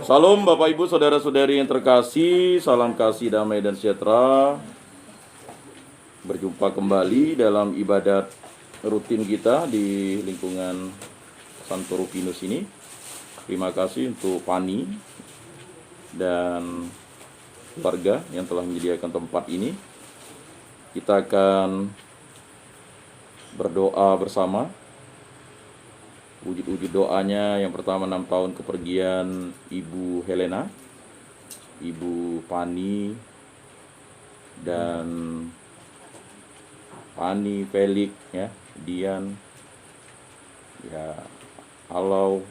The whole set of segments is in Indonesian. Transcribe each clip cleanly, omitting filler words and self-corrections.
Salam Bapak Ibu Saudara-saudari yang terkasih, salam kasih damai dan sejahtera. Berjumpa kembali dalam ibadat rutin kita di lingkungan Santo Rufino ini. Terima kasih untuk Pani dan keluarga yang telah menyediakan tempat ini. Kita akan berdoa bersama. Wujud-wujud doanya yang pertama 6 tahun kepergian Ibu Helena, Ibu Pani, dan Pani, Felix, ya, Dian, ya, Alau,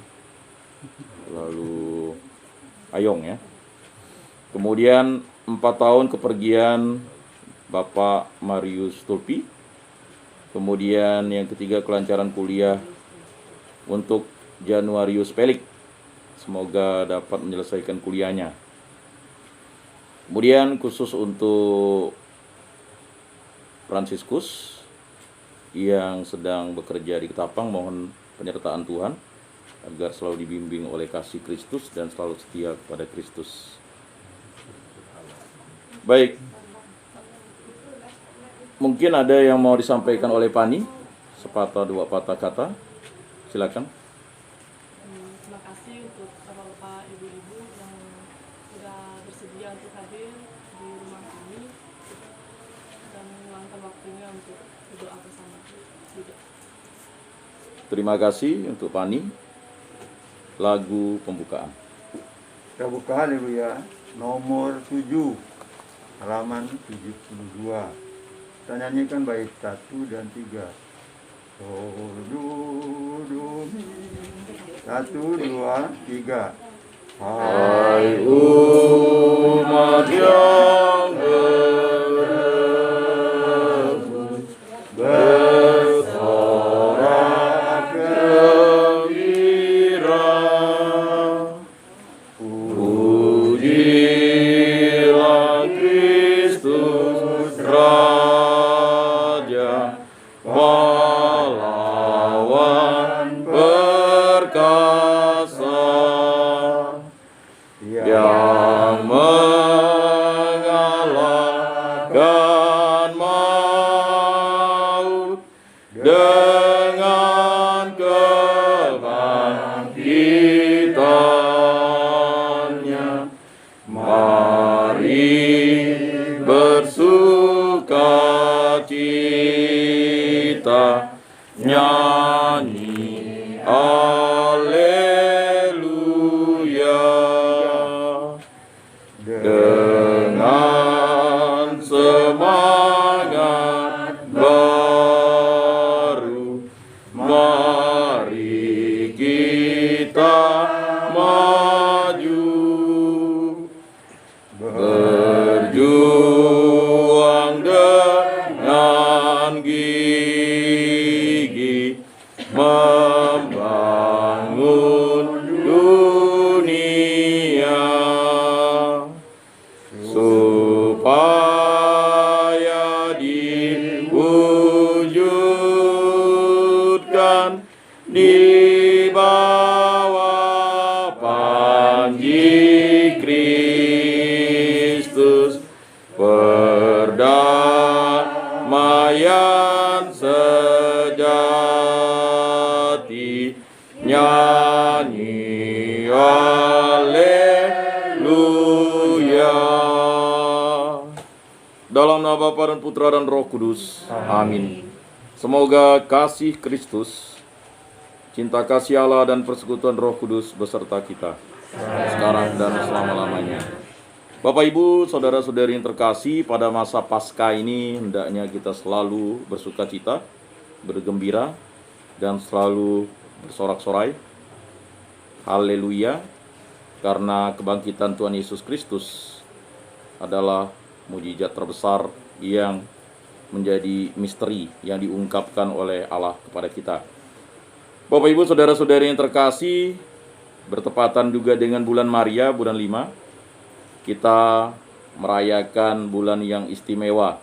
lalu Ayong, ya. Kemudian 4 tahun kepergian Bapak Marius Tulpi. Kemudian yang ketiga kelancaran kuliah untuk Januarius Pelik, semoga dapat menyelesaikan kuliahnya. Kemudian khusus untuk Fransiskus yang sedang bekerja di Ketapang, mohon penyertaan Tuhan agar selalu dibimbing oleh kasih Kristus dan selalu setia kepada Kristus. Baik, mungkin ada yang mau disampaikan oleh Pani, sepatah dua patah kata. Silakan. Terima kasih untuk bapak-bapak, ibu-ibu yang sudah bersedia untuk hadir di rumah kami dan meluangkan waktunya untuk berdoa bersama juga. Terima kasih untuk Pani. Lagu pembukaan. Kita buka haleluya nomor 7 halaman 72. Kita nyanyikan bait 1 dan 3. Oh, do, mi. 1, 2, 3. Hai umat yang berebut, bersorak gembira, pujilah Kristus Raja, pahlawan perkasa, yang mengalahkan maut dengan kebangkitannya. Mari bersukacita, nyanyi haleluya, dengan semangat baru. Mari kita maju, berjuang dengan gigih, membangun dunia supaya diwujudkan di bawah panji Kristus, perdamaian sejati. Nyanyi haleluya. Dalam nama Bapa dan Putra dan Roh Kudus. Amin. Semoga kasih Kristus, cinta kasih Allah dan persekutuan Roh Kudus beserta kita sekarang dan selama-lamanya. Bapak Ibu, saudara-saudari yang terkasih, pada masa Paskah ini hendaknya kita selalu bersukacita, bergembira, dan selalu bersorak-sorai. Haleluya, karena kebangkitan Tuhan Yesus Kristus adalah mujizat terbesar yang menjadi misteri yang diungkapkan oleh Allah kepada kita. Bapak Ibu saudara-saudari yang terkasih, bertepatan juga dengan bulan Maria, bulan 5, kita merayakan bulan yang istimewa,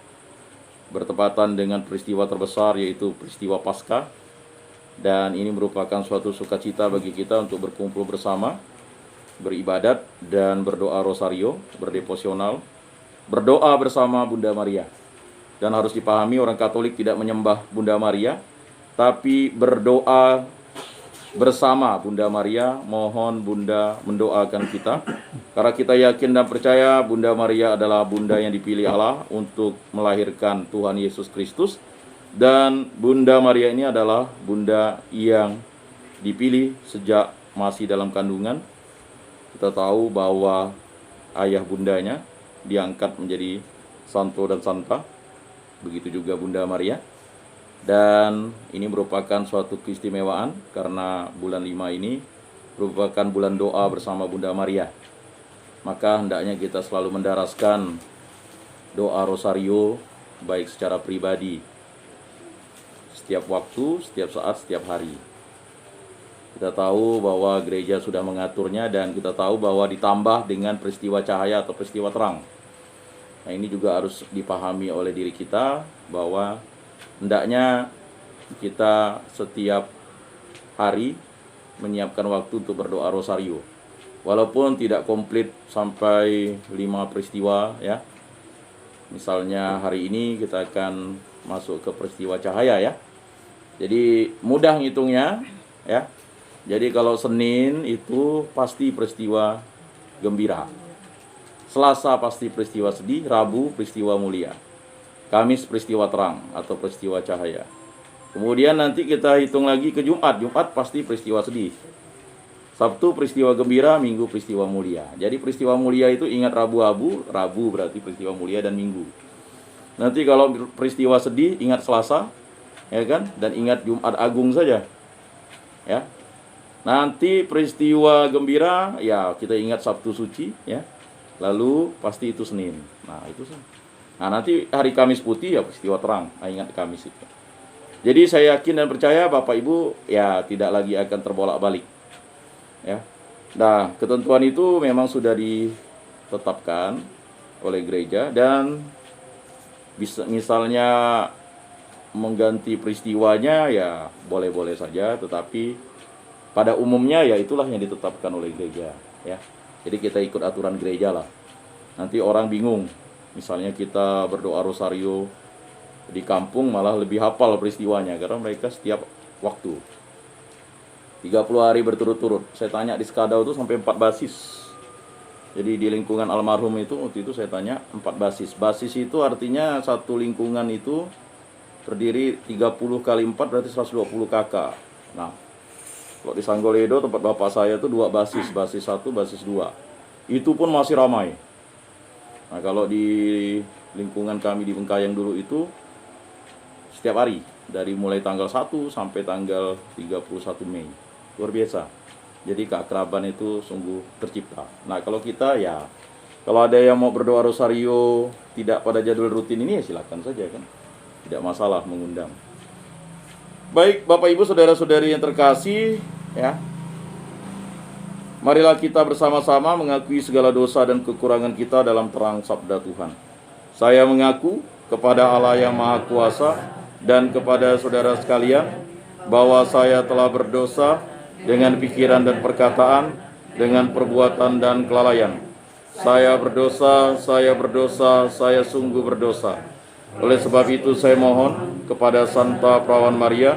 bertepatan dengan peristiwa terbesar yaitu peristiwa Paskah. Dan ini merupakan suatu sukacita bagi kita untuk berkumpul bersama beribadat dan berdoa rosario, berdevosional, berdoa bersama Bunda Maria. Dan harus dipahami, orang Katolik tidak menyembah Bunda Maria, tapi berdoa bersama Bunda Maria. Mohon Bunda mendoakan kita, karena kita yakin dan percaya Bunda Maria adalah Bunda yang dipilih Allah untuk melahirkan Tuhan Yesus Kristus. Dan Bunda Maria ini adalah Bunda yang dipilih sejak masih dalam kandungan. Kita tahu bahwa ayah bundanya diangkat menjadi santo dan santa, begitu juga Bunda Maria. Dan ini merupakan suatu keistimewaan karena bulan 5 ini merupakan bulan doa bersama Bunda Maria. Maka hendaknya kita selalu mendaraskan doa rosario baik secara pribadi, setiap waktu, setiap saat, setiap hari. Kita tahu bahwa gereja sudah mengaturnya, dan kita tahu bahwa ditambah dengan peristiwa cahaya atau peristiwa terang. Nah, ini juga harus dipahami oleh diri kita bahwa hendaknya kita setiap hari menyiapkan waktu untuk berdoa rosario. Walaupun tidak komplit sampai 5 peristiwa ya. Misalnya hari ini kita akan masuk ke peristiwa cahaya ya. Jadi mudah ngitungnya ya. Jadi kalau Senin itu pasti peristiwa gembira, Selasa pasti peristiwa sedih, Rabu peristiwa mulia, Kamis peristiwa terang atau peristiwa cahaya. Kemudian nanti kita hitung lagi ke Jumat. Jumat pasti peristiwa sedih, Sabtu peristiwa gembira, Minggu peristiwa mulia. Jadi peristiwa mulia itu ingat Rabu berarti peristiwa mulia, dan Minggu. Nanti kalau peristiwa sedih ingat Selasa, ya kan? Dan ingat Jumat Agung saja. Ya. Nanti peristiwa gembira, ya kita ingat Sabtu Suci, ya. Lalu pasti itu Senin. Nah, itu sih. Nah, nanti hari Kamis Putih ya peristiwa terang. Nah, ingat Kamis itu. Jadi saya yakin dan percaya Bapak Ibu ya tidak lagi akan terbolak-balik. Ya. Nah, ketentuan itu memang sudah ditetapkan oleh gereja, dan bisa misalnya mengganti peristiwanya ya boleh-boleh saja, tetapi pada umumnya ya itulah yang ditetapkan oleh gereja ya. Jadi kita ikut aturan gereja lah. Nanti orang bingung, misalnya kita berdoa rosario di kampung malah lebih hafal peristiwanya karena mereka setiap waktu 30 hari berturut-turut. Saya tanya di Skadau itu sampai 4 basis. Jadi di lingkungan almarhum itu waktu itu saya tanya 4 basis. Basis itu artinya satu lingkungan itu terdiri 30 kali 4 berarti 120 kakak. Nah, kalau di Sanggoledo tempat bapak saya itu 2 basis, basis 1, basis 2. Itu pun masih ramai. Nah, kalau di lingkungan kami di Bengkayang dulu itu setiap hari dari mulai tanggal 1 sampai tanggal 31 Mei. Luar biasa. Jadi keakraban itu sungguh tercipta. Nah, kalau kita ya kalau ada yang mau berdoa rosario tidak pada jadwal rutin ini ya silakan saja kan. Tidak masalah mengundang. Baik, Bapak Ibu saudara-saudari yang terkasih, ya. Marilah kita bersama-sama mengakui segala dosa dan kekurangan kita dalam terang sabda Tuhan. Saya mengaku kepada Allah yang Maha Kuasa dan kepada saudara sekalian bahwa saya telah berdosa dengan pikiran dan perkataan, dengan perbuatan dan kelalaian. Saya berdosa, saya sungguh berdosa. Oleh sebab itu saya mohon kepada Santa Perawan Maria,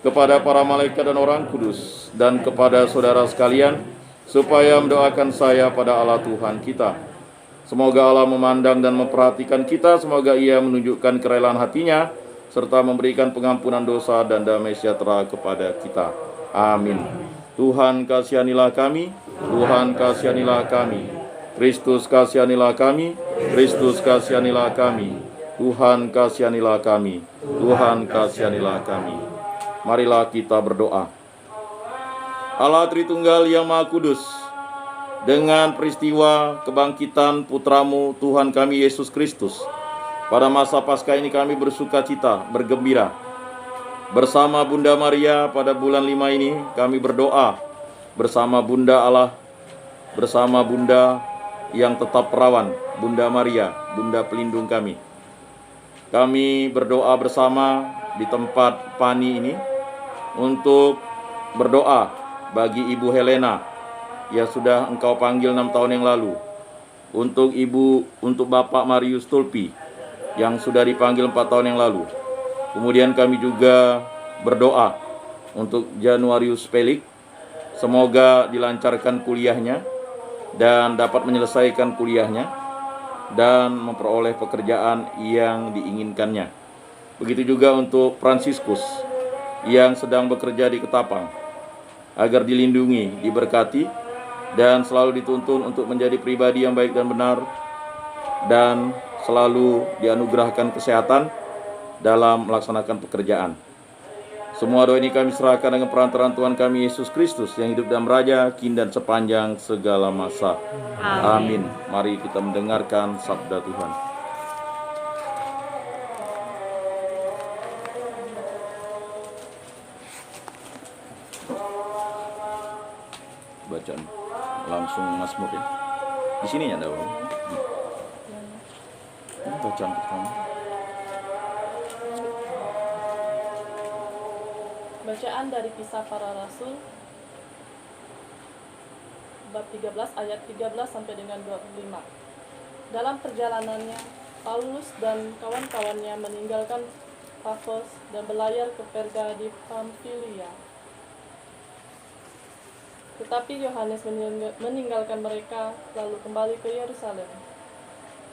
kepada para malaikat dan orang kudus, dan kepada saudara sekalian, supaya mendoakan saya pada Allah Tuhan kita. Semoga Allah memandang dan memperhatikan kita, semoga Ia menunjukkan kerelaan hatinya, serta memberikan pengampunan dosa dan damai sejahtera kepada kita. Amin. Tuhan kasihanilah kami, Tuhan kasihanilah kami. Kristus kasihanilah kami, Kristus kasihanilah kami. Tuhan kasihanilah kami, Tuhan kasihanilah kami. Marilah kita berdoa. Allah Tritunggal yang Maha Kudus, dengan peristiwa kebangkitan putramu Tuhan kami Yesus Kristus, pada masa Paskah ini kami bersuka cita, bergembira. Bersama Bunda Maria pada bulan 5 ini kami berdoa bersama Bunda Allah, bersama Bunda yang tetap perawan, Bunda Maria, Bunda pelindung kami. Kami berdoa bersama di tempat Pani ini untuk berdoa bagi Ibu Helena yang sudah Engkau panggil 6 tahun yang lalu. Untuk Bapak Marius Tulpi yang sudah dipanggil 4 tahun yang lalu. Kemudian kami juga berdoa untuk Januarius Pelik, semoga dilancarkan kuliahnya dan dapat menyelesaikan kuliahnya dan memperoleh pekerjaan yang diinginkannya. Begitu juga untuk Fransiskus yang sedang bekerja di Ketapang, agar dilindungi, diberkati, dan selalu dituntun untuk menjadi pribadi yang baik dan benar, dan selalu dianugerahkan kesehatan dalam melaksanakan pekerjaan. Semua doa ini kami serahkan dengan perantaraan Tuhan kami Yesus Kristus yang hidup dan meraja kini dan sepanjang segala masa. Amin. Mari kita mendengarkan sabda Tuhan. Bacaan langsung Mazmur ya. Di sini ya, Dawa. Bacaan pertama. Bacaan dari Kisah Para Rasul bab 13 ayat 13 sampai dengan 25. Dalam perjalanannya, Paulus dan kawan-kawannya meninggalkan Pafos dan berlayar ke Perga di Pamfilia. Tetapi Yohanes meninggalkan mereka lalu kembali ke Yerusalem.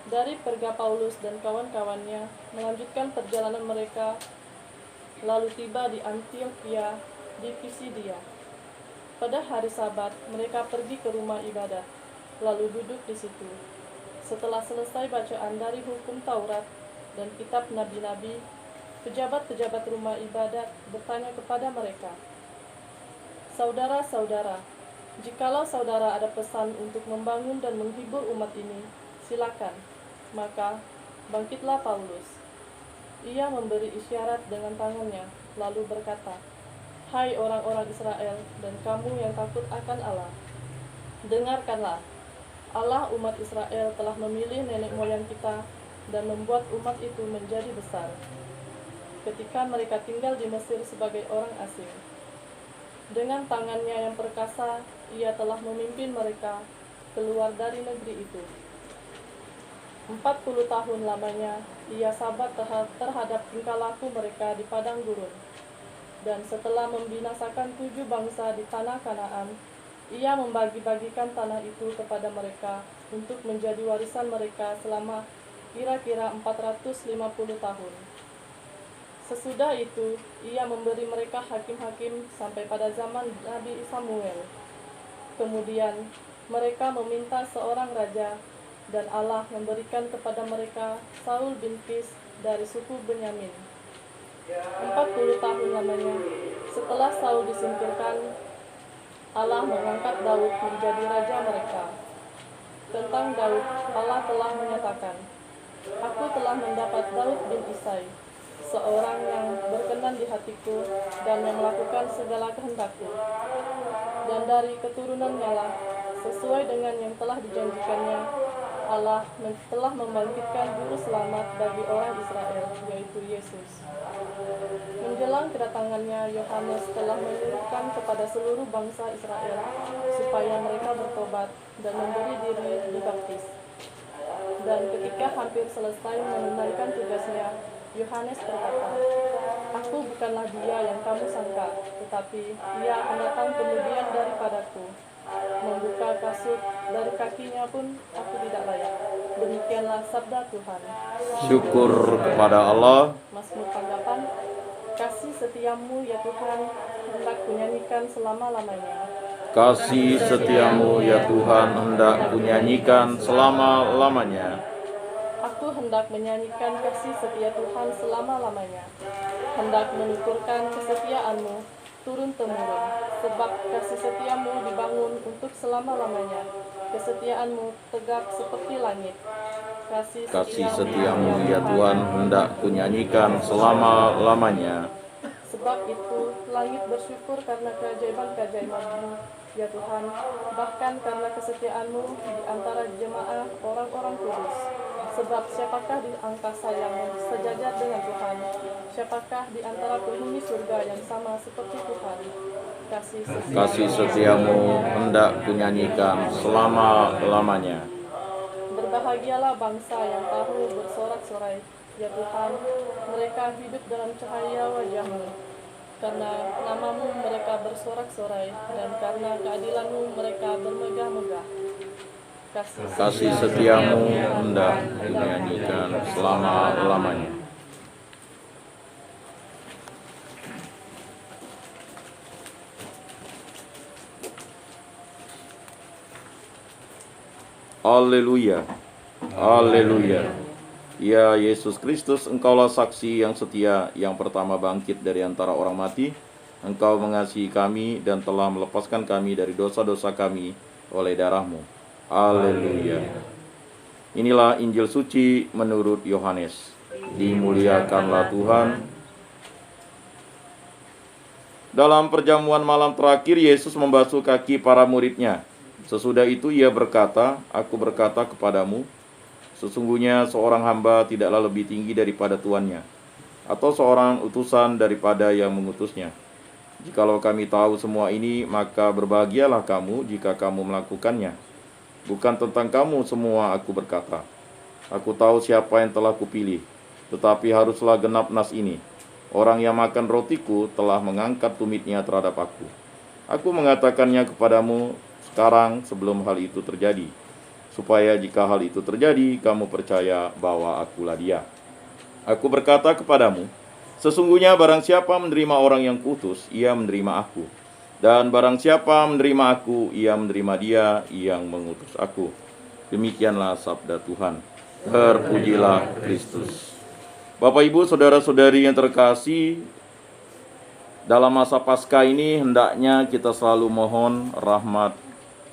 Dari Perga, Paulus dan kawan-kawannya melanjutkan perjalanan mereka lalu tiba di Antiokhia di Pisidia. Pada hari Sabat, mereka pergi ke rumah ibadat, lalu duduk di situ. Setelah selesai bacaan dari hukum Taurat dan kitab nabi-nabi, pejabat-pejabat rumah ibadat bertanya kepada mereka, "Saudara-saudara, jikalau saudara ada pesan untuk membangun dan menghibur umat ini, silakan." Maka bangkitlah Paulus. Ia memberi isyarat dengan tangannya, lalu berkata, "Hai orang-orang Israel dan kamu yang takut akan Allah, dengarkanlah. Allah umat Israel telah memilih nenek moyang kita dan membuat umat itu menjadi besar ketika mereka tinggal di Mesir sebagai orang asing. Dengan tangannya yang perkasa, ia telah memimpin mereka keluar dari negeri itu. 40 tahun lamanya, ia sabar terhadap tingkah laku mereka di padang gurun. Dan setelah membinasakan 7 bangsa di tanah Kanaan, ia membagi-bagikan tanah itu kepada mereka untuk menjadi warisan mereka selama kira-kira 450 tahun. Sesudah itu, ia memberi mereka hakim-hakim sampai pada zaman Nabi Samuel. Kemudian, mereka meminta seorang raja, dan Allah memberikan kepada mereka Saul bin Kis dari suku Benyamin. 40 tahun lamanya, setelah Saul disingkirkan, Allah mengangkat Daud menjadi raja mereka. Tentang Daud, Allah telah menyatakan, "Aku telah mendapat Daud bin Isai, seorang yang berkenan di hatiku dan yang melakukan segala kehendakku. Dan dari keturunannya lah, sesuai dengan yang telah dijanjikannya, Allah telah membangkitkan juru selamat bagi orang Israel, yaitu Yesus." Menjelang kedatangannya, Yohanes telah menyuruhkan kepada seluruh bangsa Israel supaya mereka bertobat dan memberi diri dibaptis. Dan ketika hampir selesai menunaikan tugasnya, Yohanes berkata, "Aku bukanlah dia yang kamu sangka, tetapi ia akan datang kemudian daripadaku. Membuka kasut dari kakinya pun aku tidak layak." Demikianlah sabda Tuhan. Syukur kepada Allah. Mazmur tanggapan. Kasih setiamu ya Tuhan, hendak kunyanyikan selama-lamanya. Kasih setiamu ya Tuhan hendak kunyanyikan selama-lamanya. Aku hendak menyanyikan kasih setia Tuhan selama-lamanya. Hendak menuturkan kesetiaanmu turun-temurun, sebab kasih setiamu dibangun untuk selama-lamanya. Kesetiaanmu tegak seperti langit. Kasih setiamu ya Tuhan hendak kunyanyikan selama-lamanya. Sebab itu langit bersyukur karena keajaiban-keajaiban-Mu, ya Tuhan, bahkan karena kesetiaanmu di antara jemaah orang-orang kudus. Sebab siapakah di angkasa yang sejajar dengan Tuhan? Siapakah di antara penghuni surga yang sama seperti Tuhan? kasih setiamu hendak kunyanyikan selama-lamanya. Berbahagialah bangsa yang tahu bersorak-sorai, ya Tuhan, mereka hidup dalam cahaya wajah-Mu. Karena namamu mereka bersorak-sorai, dan karena keadilanmu mereka bermegah-megah. Kasih setiamu hendak kunyanyikan selama-lamanya. Haleluya. Haleluya. Ya Yesus Kristus, Engkaulah saksi yang setia yang pertama bangkit dari antara orang mati. Engkau mengasihi kami dan telah melepaskan kami dari dosa-dosa kami oleh darah-Mu. Haleluya. Inilah Injil suci menurut Yohanes. Dimuliakanlah Tuhan. Dalam perjamuan malam terakhir, Yesus membasuh kaki para murid-Nya. Sesudah itu ia berkata, "Aku berkata kepadamu, sesungguhnya seorang hamba tidaklah lebih tinggi daripada tuannya, atau seorang utusan daripada yang mengutusnya. Jikalau kami tahu semua ini, maka berbahagialah kamu jika kamu melakukannya. Bukan tentang kamu semua aku berkata. Aku tahu siapa yang telah kupilih, tetapi haruslah genap nas ini. Orang yang makan rotiku telah mengangkat tumitnya terhadap aku. Aku mengatakannya kepadamu sekarang sebelum hal itu terjadi, supaya jika hal itu terjadi, kamu percaya bahwa akulah dia. Aku berkata kepadamu, sesungguhnya barang siapa menerima orang yang kuutus, ia menerima aku. Dan barang siapa menerima aku, ia menerima dia yang mengutus aku." Demikianlah sabda Tuhan. Terpujilah Kristus. Bapak, Ibu, saudara-saudari yang terkasih, dalam masa Paskah ini hendaknya kita selalu mohon rahmat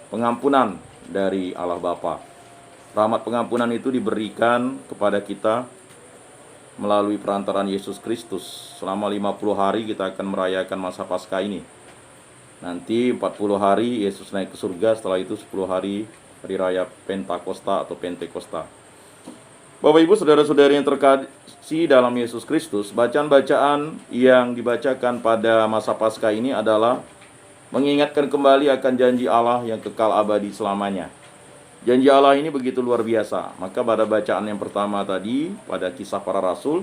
pengampunan dari Allah Bapa. Rahmat pengampunan itu diberikan kepada kita melalui perantaran Yesus Kristus. Selama 50 hari kita akan merayakan masa Paskah ini. Nanti 40 hari Yesus naik ke surga, setelah itu 10 hari hari raya Pentakosta atau Pentekosta. Bapak, Ibu, saudara-saudari yang terkasih dalam Yesus Kristus, bacaan-bacaan yang dibacakan pada masa Paskah ini adalah mengingatkan kembali akan janji Allah yang kekal abadi selamanya. Janji Allah ini begitu luar biasa. Maka pada bacaan yang pertama tadi, pada Kisah Para Rasul,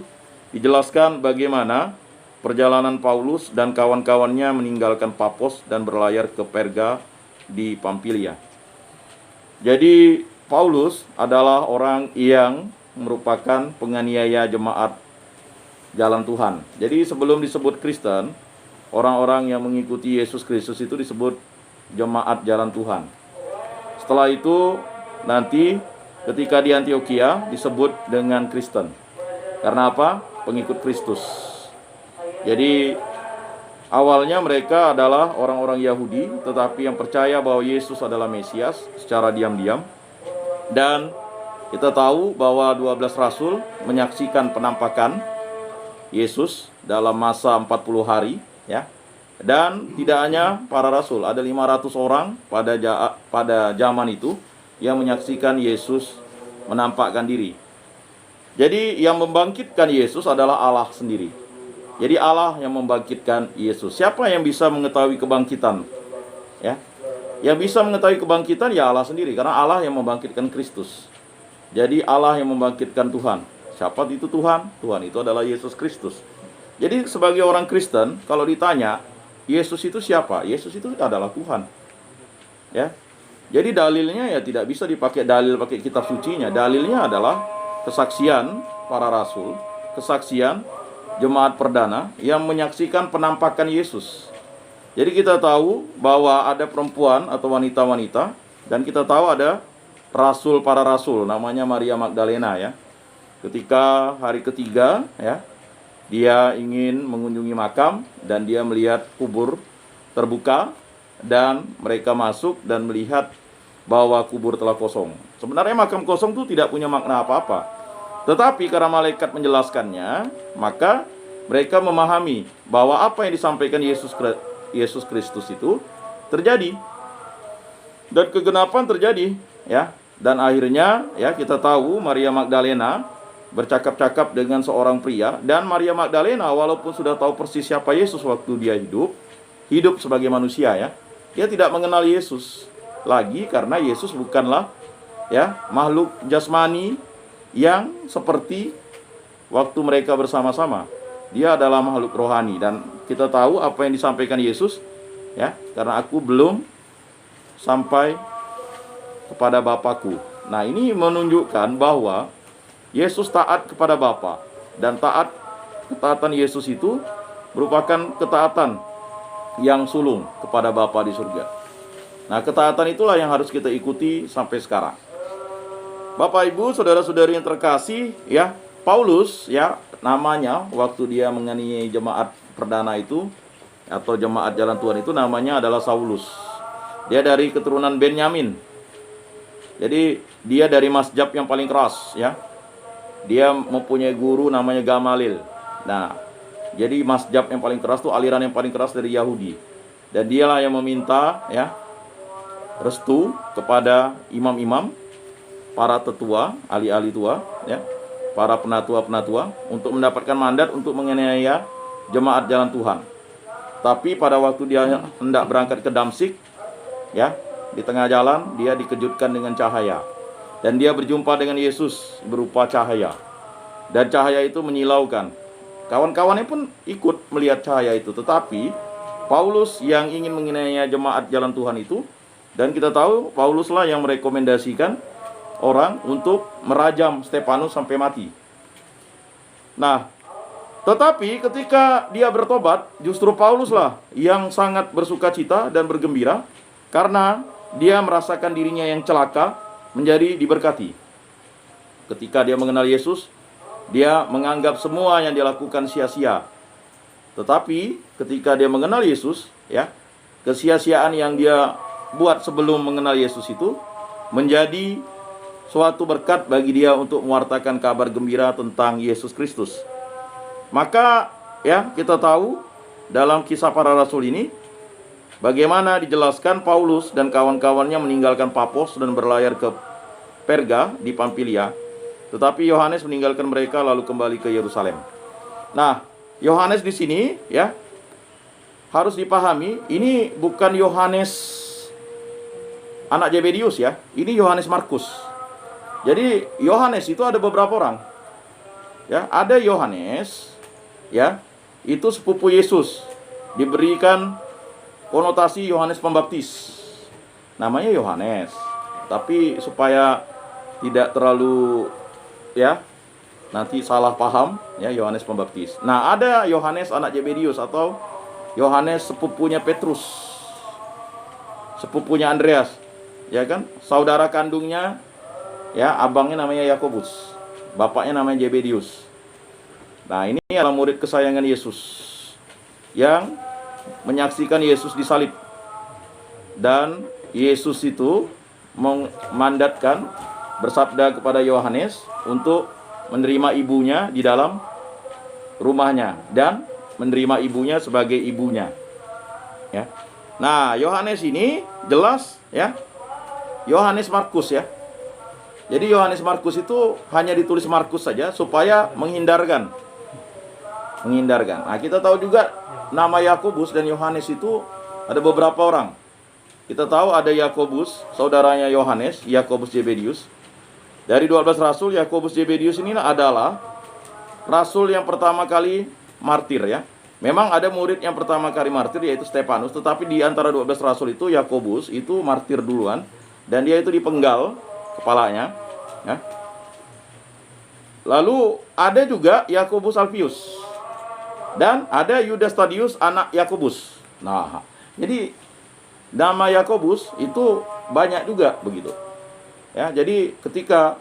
dijelaskan bagaimana perjalanan Paulus dan kawan-kawannya meninggalkan Papos dan berlayar ke Perga di Pamfilia. Jadi Paulus adalah orang yang merupakan penganiaya jemaat jalan Tuhan. Jadi sebelum disebut Kristen, orang-orang yang mengikuti Yesus Kristus itu disebut jemaat jalan Tuhan. Setelah itu nanti ketika di Antioquia disebut dengan Kristen. Karena apa? Pengikut Kristus. Jadi awalnya mereka adalah orang-orang Yahudi, tetapi yang percaya bahwa Yesus adalah Mesias secara diam-diam. Dan kita tahu bahwa 12 rasul menyaksikan penampakan Yesus dalam masa 40 hari, ya. Dan tidak hanya para rasul, ada 500 orang pada zaman itu yang menyaksikan Yesus menampakkan diri. Jadi yang membangkitkan Yesus adalah Allah sendiri. Jadi Allah yang membangkitkan Yesus. Siapa yang bisa mengetahui kebangkitan? Ya. Yang bisa mengetahui kebangkitan ya Allah sendiri, karena Allah yang membangkitkan Kristus. Jadi Allah yang membangkitkan Tuhan. Siapa itu Tuhan? Tuhan itu adalah Yesus Kristus. Jadi sebagai orang Kristen, kalau ditanya Yesus itu siapa? Yesus itu adalah Tuhan. Ya. Jadi dalilnya ya tidak bisa dipakai dalil pakai kitab sucinya. Dalilnya adalah kesaksian para rasul, kesaksian jemaat perdana yang menyaksikan penampakan Yesus. Jadi kita tahu bahwa ada perempuan atau wanita-wanita, dan kita tahu ada rasul para rasul namanya Maria Magdalena, ya. Ketika hari ketiga, ya, dia ingin mengunjungi makam dan dia melihat kubur terbuka dan mereka masuk dan melihat bahwa kubur telah kosong. Sebenarnya makam kosong itu tidak punya makna apa-apa. Tetapi karena malaikat menjelaskannya, maka mereka memahami bahwa apa yang disampaikan Yesus Kristus itu terjadi. Dan kegenapan terjadi, ya. Dan akhirnya, ya, kita tahu Maria Magdalena bercakap-cakap dengan seorang pria. Dan Maria Magdalena walaupun sudah tahu persis siapa Yesus waktu dia hidup, hidup sebagai manusia ya. Dia tidak mengenal Yesus lagi karena Yesus bukanlah ya makhluk jasmani yang seperti waktu mereka bersama-sama. Dia adalah makhluk rohani, dan kita tahu apa yang disampaikan Yesus ya, karena aku belum sampai kepada Bapakku. Nah, ini menunjukkan bahwa Yesus taat kepada Bapa, dan ketaatan Yesus itu merupakan ketaatan yang sulung kepada Bapa di surga. Nah, ketaatan itulah yang harus kita ikuti sampai sekarang. Bapak Ibu, saudara-saudari yang terkasih, ya, Paulus ya namanya waktu dia menganiaya jemaat perdana itu atau jemaat jalan Tuhan itu namanya adalah Saulus. Dia dari keturunan Benyamin. Jadi dia dari mazhab yang paling keras ya. Dia mempunyai guru namanya Gamaliel. Nah, jadi mazhab yang paling keras itu aliran yang paling keras dari Yahudi. Dan dialah yang meminta ya restu kepada imam-imam, para tetua, ahli-ahli tua ya, para penatua-penatua untuk mendapatkan mandat untuk menganiaya jemaat jalan Tuhan. Tapi pada waktu dia hendak berangkat ke Damsyik ya, di tengah jalan dia dikejutkan dengan cahaya. Dan dia berjumpa dengan Yesus berupa cahaya. Dan cahaya itu menyilaukan. Kawan-kawannya pun ikut melihat cahaya itu. Tetapi Paulus yang ingin menganiaya jemaat jalan Tuhan itu, dan kita tahu Pauluslah yang merekomendasikan orang untuk merajam Stefanus sampai mati. Nah, tetapi ketika dia bertobat, justru Pauluslah yang sangat bersukacita dan bergembira karena dia merasakan dirinya yang celaka menjadi diberkati. Ketika dia mengenal Yesus, dia menganggap semua yang dia lakukan sia-sia. Tetapi ketika dia mengenal Yesus, ya, kesia-siaan yang dia buat sebelum mengenal Yesus itu menjadi suatu berkat bagi dia untuk mewartakan kabar gembira tentang Yesus Kristus. Maka ya kita tahu dalam kisah para rasul ini bagaimana dijelaskan Paulus dan kawan-kawannya meninggalkan Papos dan berlayar ke Perga di Pamfilia. Tetapi Yohanes meninggalkan mereka lalu kembali ke Yerusalem. Nah, Yohanes di sini ya harus dipahami, ini bukan Yohanes anak Zebedius ya. Ini Yohanes Markus. Jadi Yohanes itu ada beberapa orang. Ya, ada Yohanes ya, itu sepupu Yesus. Diberikan konotasi Yohanes Pembaptis. Namanya Yohanes. Tapi supaya tidak terlalu ya nanti salah paham ya, Yohanes Pembaptis. Nah, ada Yohanes anak Zebedius atau Yohanes sepupunya Petrus. Sepupunya Andreas. Ya kan? Saudara kandungnya ya, abangnya namanya Yakobus, bapaknya namanya Zebedius. Nah, ini adalah murid kesayangan Yesus yang menyaksikan Yesus disalib. Dan Yesus itu memandatkan bersabda kepada Yohanes untuk menerima ibunya di dalam rumahnya dan menerima ibunya sebagai ibunya. Ya. Nah, Yohanes ini jelas ya, Yohanes Markus ya. Jadi Yohanes Markus itu hanya ditulis Markus saja supaya menghindarkan. Nah, kita tahu juga nama Yakobus dan Yohanes itu ada beberapa orang. Kita tahu ada Yakobus, saudaranya Yohanes, Yakobus Zebedius. Dari 12 rasul, Yakobus Zebedius ini adalah rasul yang pertama kali martir ya. Memang ada murid yang pertama kali martir yaitu Stefanus, tetapi di antara 12 rasul itu Yakobus itu martir duluan dan dia itu dipenggal kepalanya ya. Lalu ada juga Yakobus Alfius dan ada Yudas Tadius anak Yakobus. Nah, jadi nama Yakobus itu banyak juga begitu ya. Jadi ketika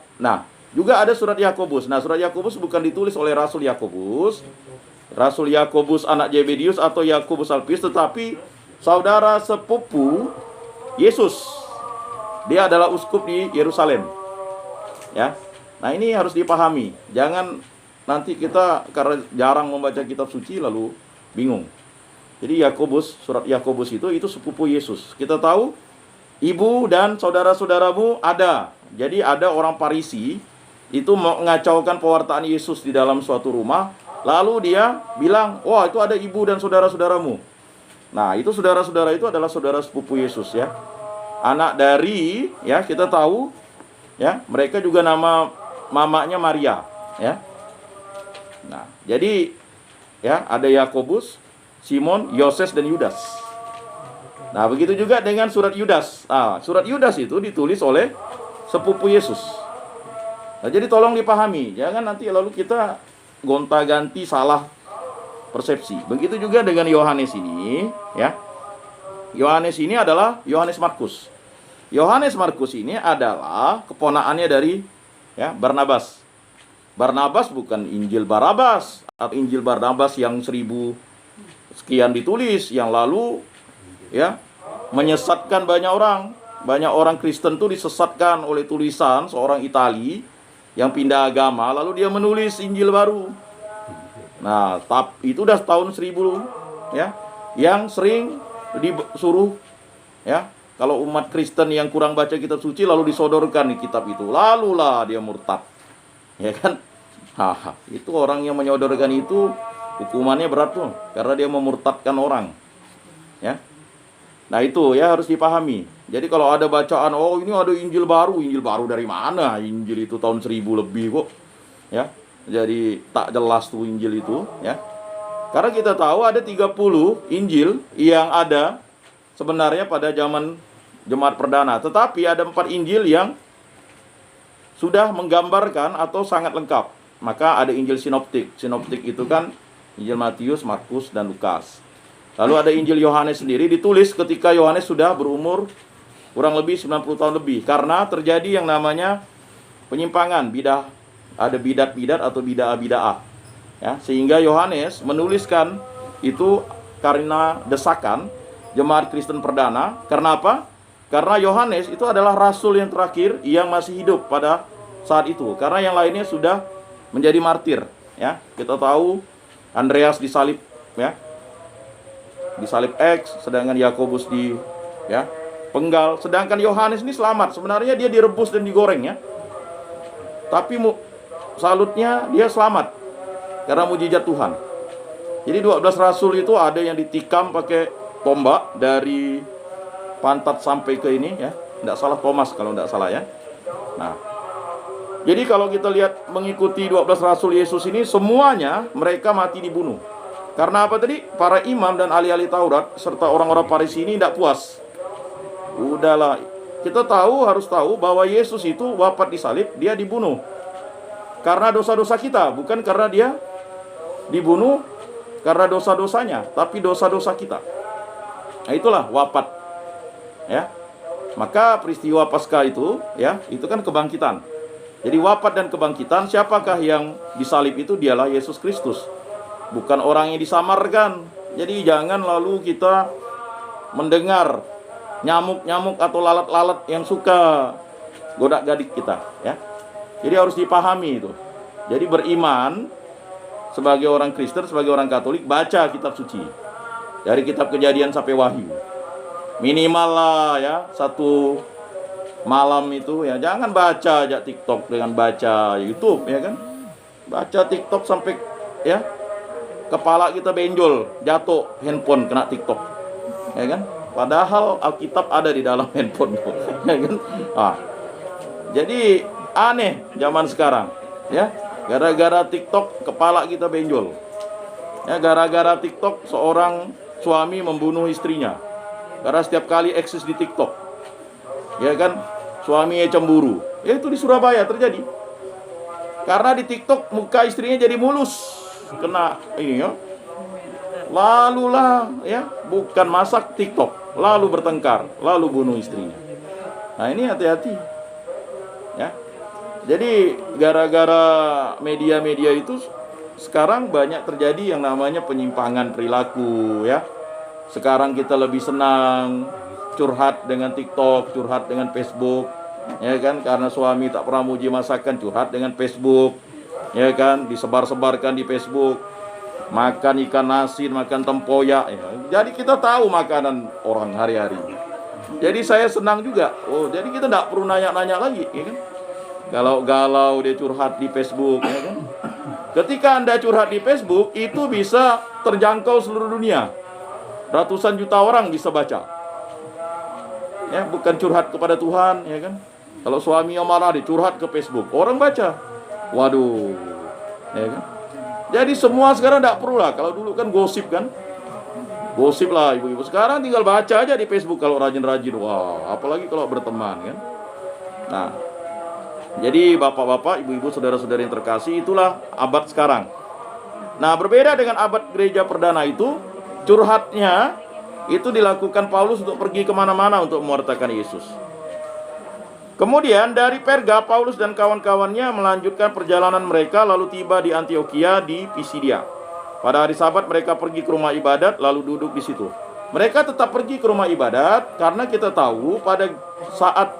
juga ada surat Yakobus. Nah, surat Yakobus bukan ditulis oleh Rasul Yakobus, Rasul Yakobus anak Zebedius atau Yakobus Alfius, tetapi saudara sepupu Yesus. Dia adalah uskup di Yerusalem. Ya. Nah, ini harus dipahami. Jangan nanti kita karena jarang membaca kitab suci lalu bingung. Jadi Yakobus, surat Yakobus itu sepupu Yesus. Kita tahu ibu dan saudara-saudaramu ada. Jadi ada orang Farisi itu mengacaukan pewartaan Yesus di dalam suatu rumah. Lalu dia bilang, wah itu ada ibu dan saudara-saudaramu. Nah, itu saudara-saudara itu adalah saudara sepupu Yesus ya. Anak dari, ya kita tahu, ya mereka juga nama mamanya Maria, ya. Nah, jadi ya ada Yakobus, Simon, Yoses dan Yudas. Nah, begitu juga dengan surat Yudas. Surat Yudas itu ditulis oleh sepupu Yesus. Nah, jadi tolong dipahami, jangan nanti lalu kita gonta-ganti salah persepsi. Begitu juga dengan Yohanes ini, ya. Yohanes ini adalah Yohanes Markus. Yohanes Markus ini adalah keponakannya dari ya Barnabas. Barnabas bukan Injil Barabas atau Injil Barnabas yang 1000 sekian ditulis yang lalu ya menyesatkan banyak orang. Banyak orang Kristen tuh disesatkan oleh tulisan seorang Itali yang pindah agama lalu dia menulis Injil baru. Nah, itu udah tahun 1000 ya yang sering disuruh ya kalau umat Kristen yang kurang baca kitab suci lalu disodorkan di kitab itu, lalulah dia murtad. Ya kan? Itu orang yang menyodorkan itu hukumannya berat tuh, karena dia memurtadkan orang. Ya. Nah, itu ya harus dipahami. Jadi kalau ada bacaan, oh ini ada Injil baru dari mana? Injil itu tahun 1000 lebih kok. Ya. Jadi tak jelas tuh Injil itu, ya. Karena kita tahu ada 30 Injil yang ada sebenarnya pada zaman jemaat perdana, tetapi ada 4 Injil yang sudah menggambarkan atau sangat lengkap. Maka ada Injil sinoptik. Sinoptik itu kan Injil Matius, Markus, dan Lukas. Lalu ada Injil Yohanes sendiri ditulis ketika Yohanes sudah berumur kurang lebih 90 tahun lebih. Karena terjadi yang namanya penyimpangan, ada bidat-bidat atau bid'ah-bid'ah. Ya, sehingga Yohanes menuliskan itu karena desakan jemaat Kristen perdana. Karena apa? Karena Yohanes itu adalah rasul yang terakhir yang masih hidup pada saat itu. Karena yang lainnya sudah menjadi martir. Ya, kita tahu Andreas disalib, ya, disalib X, sedangkan Yakobus penggal. Sedangkan Yohanes ini selamat. Sebenarnya dia direbus dan digoreng, ya. Tapi salutnya dia selamat karena mujizat Tuhan. Jadi 12 rasul itu ada yang ditikam pakai tombak dari pantat sampai ke ini, ya. Tidak salah Thomas kalau tidak salah, ya. Nah, jadi kalau kita lihat mengikuti 12 rasul Yesus ini, semuanya mereka mati dibunuh. Karena apa tadi? Para imam dan ahli-ahli Taurat serta orang-orang Farisi ini tidak puas. Udahlah, kita harus tahu bahwa Yesus itu wafat disalib, dia dibunuh karena dosa-dosa kita, bukan karena dia dibunuh karena dosa-dosanya, tapi dosa-dosa kita. Nah, itulah wafat. Ya. Maka peristiwa Paskah itu, ya, itu kan kebangkitan. Jadi wafat dan kebangkitan, siapakah yang disalib itu? Dialah Yesus Kristus. Bukan orang yang disamarkan. Jadi jangan lalu kita mendengar nyamuk-nyamuk atau lalat-lalat yang suka godak-gadik kita, ya. Jadi harus dipahami itu. Jadi beriman sebagai orang Kristen, sebagai orang Katolik, baca kitab suci. Dari kitab Kejadian sampai Wahyu. Minimal lah ya, 1 malam itu ya. Jangan baca aja TikTok dengan baca YouTube, ya kan. Baca TikTok sampai ya kepala kita benjol, jatuh handphone kena TikTok. Ya kan? Padahal Alkitab ada di dalam handphone, ya kan? Jadi aneh zaman sekarang, ya. Gara-gara TikTok kepala kita benjol. Ya, gara-gara TikTok seorang suami membunuh istrinya. Karena setiap kali eksis di TikTok, ya kan, suaminya cemburu. Ya, itu di Surabaya terjadi. Karena di TikTok muka istrinya jadi mulus, kena ini ya. Lalulah ya, bukan masak TikTok, lalu bertengkar, lalu bunuh istrinya. Nah, ini hati-hati. Ya. Jadi gara-gara media-media itu sekarang banyak terjadi yang namanya penyimpangan perilaku, ya. Sekarang kita lebih senang curhat dengan TikTok, curhat dengan Facebook, ya kan? Karena suami tak pernah muji masakan, curhat dengan Facebook, ya kan? Disebar-sebarkan di Facebook. Makan ikan asin, makan tempoyak, ya. Jadi kita tahu makanan orang hari-hari. Jadi saya senang juga. Oh, jadi kita tidak perlu nanya-nanya lagi, ya kan? Galau-galau dia curhat di Facebook, ya kan? Ketika Anda curhat di Facebook, itu bisa terjangkau seluruh dunia. ratusan juta orang bisa baca. Ya, bukan curhat kepada Tuhan, ya kan? Kalau suami yang marah dicurhat ke Facebook, orang baca. Waduh, ya kan? Jadi semua sekarang tidak perlu lah. Kalau dulu kan gosip kan, gosip lah ibu-ibu. Sekarang tinggal baca aja di Facebook kalau rajin-rajin. Wah, apalagi kalau berteman kan. Nah, jadi bapak-bapak, ibu-ibu, saudara-saudari yang terkasih, itulah abad sekarang. Nah, berbeda dengan abad gereja perdana itu, curhatnya itu dilakukan Paulus untuk pergi kemana-mana untuk mewartakan Yesus. Kemudian dari Perga, Paulus dan kawan-kawannya melanjutkan perjalanan mereka lalu tiba di Antioquia di Pisidia. Pada hari Sabat mereka pergi ke rumah ibadat lalu duduk di situ. Mereka tetap pergi ke rumah ibadat karena kita tahu pada saat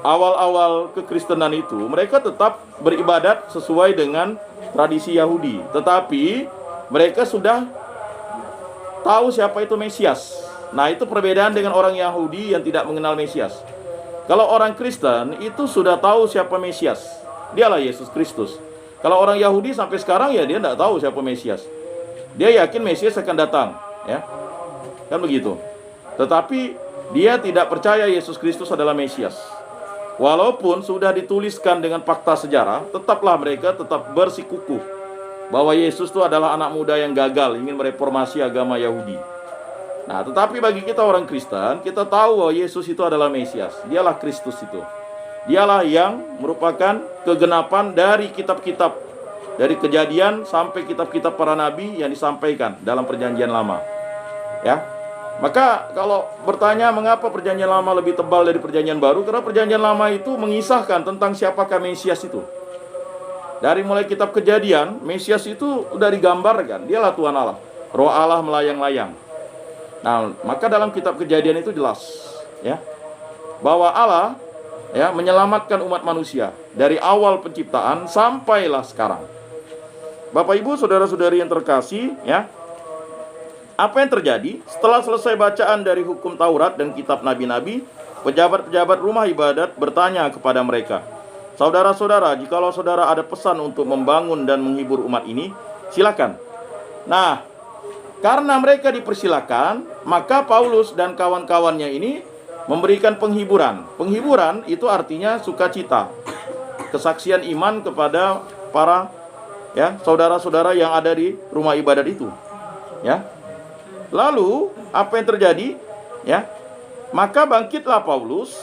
awal-awal kekristenan itu mereka tetap beribadat sesuai dengan tradisi Yahudi. Tetapi mereka sudah tahu siapa itu Mesias. Nah, itu perbedaan dengan orang Yahudi yang tidak mengenal Mesias. Kalau orang Kristen itu sudah tahu siapa Mesias. Dialah Yesus Kristus. Kalau orang Yahudi sampai sekarang ya dia tidak tahu siapa Mesias. Dia yakin Mesias akan datang, ya. Kan begitu. Tetapi dia tidak percaya Yesus Kristus adalah Mesias. Walaupun sudah dituliskan dengan fakta sejarah, tetaplah mereka tetap bersikukuh bahwa Yesus itu adalah anak muda yang gagal ingin mereformasi agama Yahudi. Nah, tetapi bagi kita orang Kristen, kita tahu bahwa Yesus itu adalah Mesias. Dialah Kristus itu. Dialah yang merupakan kegenapan dari kitab-kitab, dari Kejadian sampai kitab-kitab para nabi yang disampaikan dalam perjanjian lama. Ya. Maka kalau bertanya mengapa perjanjian lama lebih tebal dari perjanjian baru, karena perjanjian lama itu mengisahkan tentang siapakah Mesias itu. Dari mulai kitab Kejadian, Mesias itu sudah digambarkan, dialah Tuhan Allah, Roh Allah melayang-layang. Nah, maka dalam kitab Kejadian itu jelas, ya, bahwa Allah, ya, menyelamatkan umat manusia dari awal penciptaan sampailah sekarang. Bapak Ibu, saudara-saudari yang terkasih, ya, apa yang terjadi setelah selesai bacaan dari hukum Taurat dan kitab nabi-nabi? Pejabat-pejabat rumah ibadat bertanya kepada mereka, saudara-saudara, jikalau saudara ada pesan untuk membangun dan menghibur umat ini, silakan. Nah, karena mereka dipersilakan, maka Paulus dan kawan-kawannya ini memberikan penghiburan. Penghiburan itu artinya sukacita, kesaksian iman kepada para, ya, saudara-saudara yang ada di rumah ibadat itu. Ya. Lalu apa yang terjadi? Ya. Maka bangkitlah Paulus.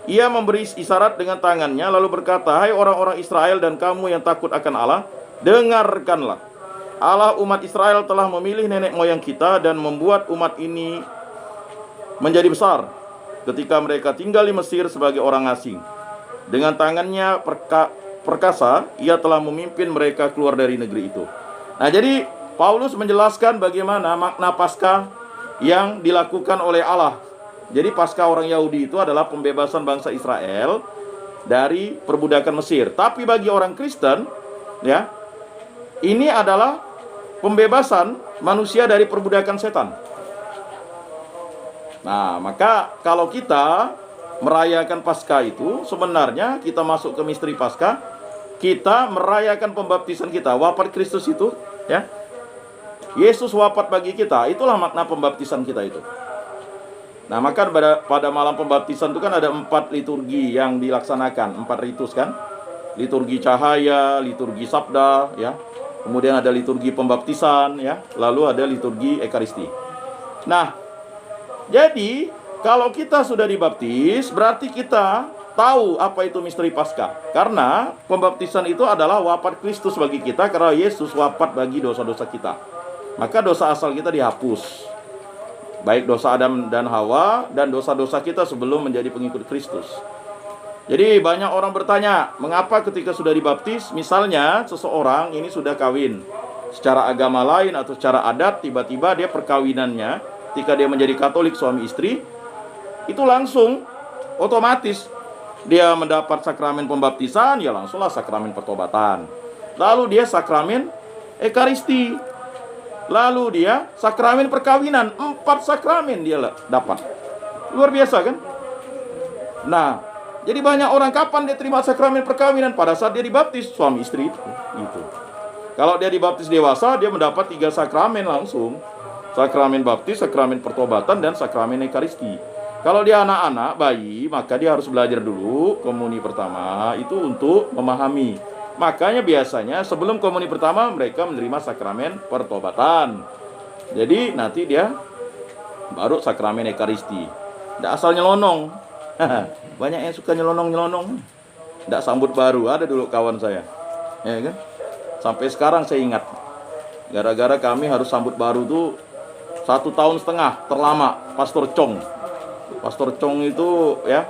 Ia memberi isyarat dengan tangannya lalu berkata, hai orang-orang Israel dan kamu yang takut akan Allah, dengarkanlah. Allah umat Israel telah memilih nenek moyang kita dan membuat umat ini menjadi besar ketika mereka tinggal di Mesir sebagai orang asing. Dengan tangannya perkasa, ia telah memimpin mereka keluar dari negeri itu. Nah, jadi Paulus menjelaskan bagaimana makna Paskah yang dilakukan oleh Allah. Jadi Paskah orang Yahudi itu adalah pembebasan bangsa Israel dari perbudakan Mesir. Tapi bagi orang Kristen, ya, ini adalah pembebasan manusia dari perbudakan setan. Nah, maka kalau kita merayakan Paskah itu, sebenarnya kita masuk ke misteri Paskah, kita merayakan pembaptisan kita, wafat Kristus itu, ya. Yesus wafat bagi kita, itulah makna pembaptisan kita itu. Nah, maka pada malam pembaptisan itu kan ada 4 liturgi yang dilaksanakan, 4 ritus kan. Liturgi cahaya, liturgi sabda, ya. Kemudian ada liturgi pembaptisan, ya. Lalu ada liturgi ekaristi. Nah, jadi kalau kita sudah dibaptis, berarti kita tahu apa itu misteri Paskah. Karena pembaptisan itu adalah wafat Kristus bagi kita, karena Yesus wafat bagi dosa-dosa kita. Maka dosa asal kita dihapus, baik dosa Adam dan Hawa dan dosa-dosa kita sebelum menjadi pengikut Kristus. Jadi banyak orang bertanya, mengapa ketika sudah dibaptis, misalnya seseorang ini sudah kawin secara agama lain atau secara adat, tiba-tiba dia perkawinannya, ketika dia menjadi Katolik suami istri, itu langsung otomatis dia mendapat sakramen pembaptisan, ya langsunglah sakramen pertobatan. Lalu dia sakramen ekaristi. Lalu dia sakramen perkawinan, 4 sakramen dia dapat. Luar biasa kan? Nah, jadi banyak orang kapan dia terima sakramen perkawinan? Pada saat dia dibaptis, suami istri itu. Kalau dia dibaptis dewasa, dia mendapat 3 sakramen langsung. Sakramen baptis, sakramen pertobatan, dan sakramen ekaristi. Kalau dia anak-anak, bayi, maka dia harus belajar dulu komuni pertama itu untuk memahami. Makanya biasanya sebelum komuni pertama mereka menerima sakramen pertobatan. Jadi nanti dia baru sakramen ekaristi. Tidak asal nyelonong. Banyak yang suka nyelonong. Tidak sambut baru. Ada dulu kawan saya, ya kan? Sampai sekarang saya ingat. Gara-gara kami harus sambut baru tuh 1,5 tahun terlama. Pastor Chong. Pastor Chong itu ya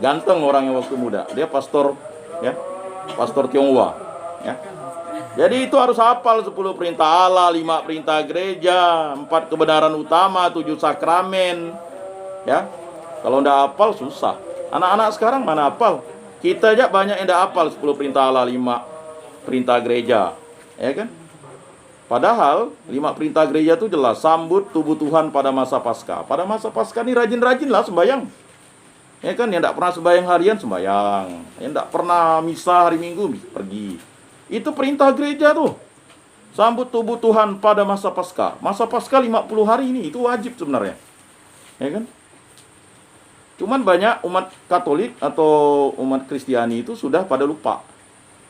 ganteng orangnya waktu muda. Dia pastor ya, pastor Tionghoa. Ya. Jadi itu harus hafal 10 perintah Allah, 5 perintah gereja, 4 kebenaran utama, 7 sakramen. Ya. Kalau ndak hafal susah. Anak-anak sekarang mana hafal? Kita aja banyak yang ndak hafal 10 perintah Allah, 5 perintah gereja. Ya kan? Padahal 5 perintah gereja itu jelas, sambut tubuh Tuhan pada masa Paskah. Pada masa Paskah ini rajin-rajinlah sembahyang. Ya kan, yang tidak pernah sembahyang harian sembahyang, yang tidak pernah misa hari Minggu pergi. Itu perintah gereja tuh. Sambut tubuh Tuhan pada masa Paskah. Masa Paskah 50 hari ini itu wajib sebenarnya. Ya kan? Cuman banyak umat Katolik atau umat Kristiani itu sudah pada lupa.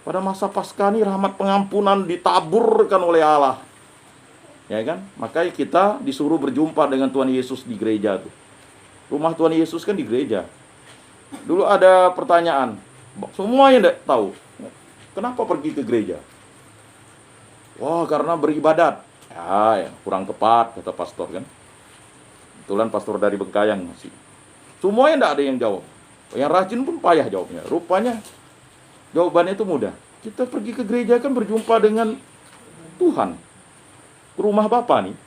Pada masa Paskah ini rahmat pengampunan ditaburkan oleh Allah. Ya kan? Makanya kita disuruh berjumpa dengan Tuhan Yesus di gereja tuh. Rumah Tuhan Yesus kan di gereja. Dulu ada pertanyaan, semua yang tidak tahu, kenapa pergi ke gereja? Wah, karena beribadat. Ya, kurang tepat kata pastor kan. Kebetulan pastor dari Bengkayang masih. Semuanya tidak ada yang jawab. Yang rajin pun payah jawabnya. Rupanya jawabannya itu mudah. Kita pergi ke gereja kan berjumpa dengan Tuhan. Ke rumah Bapa nih.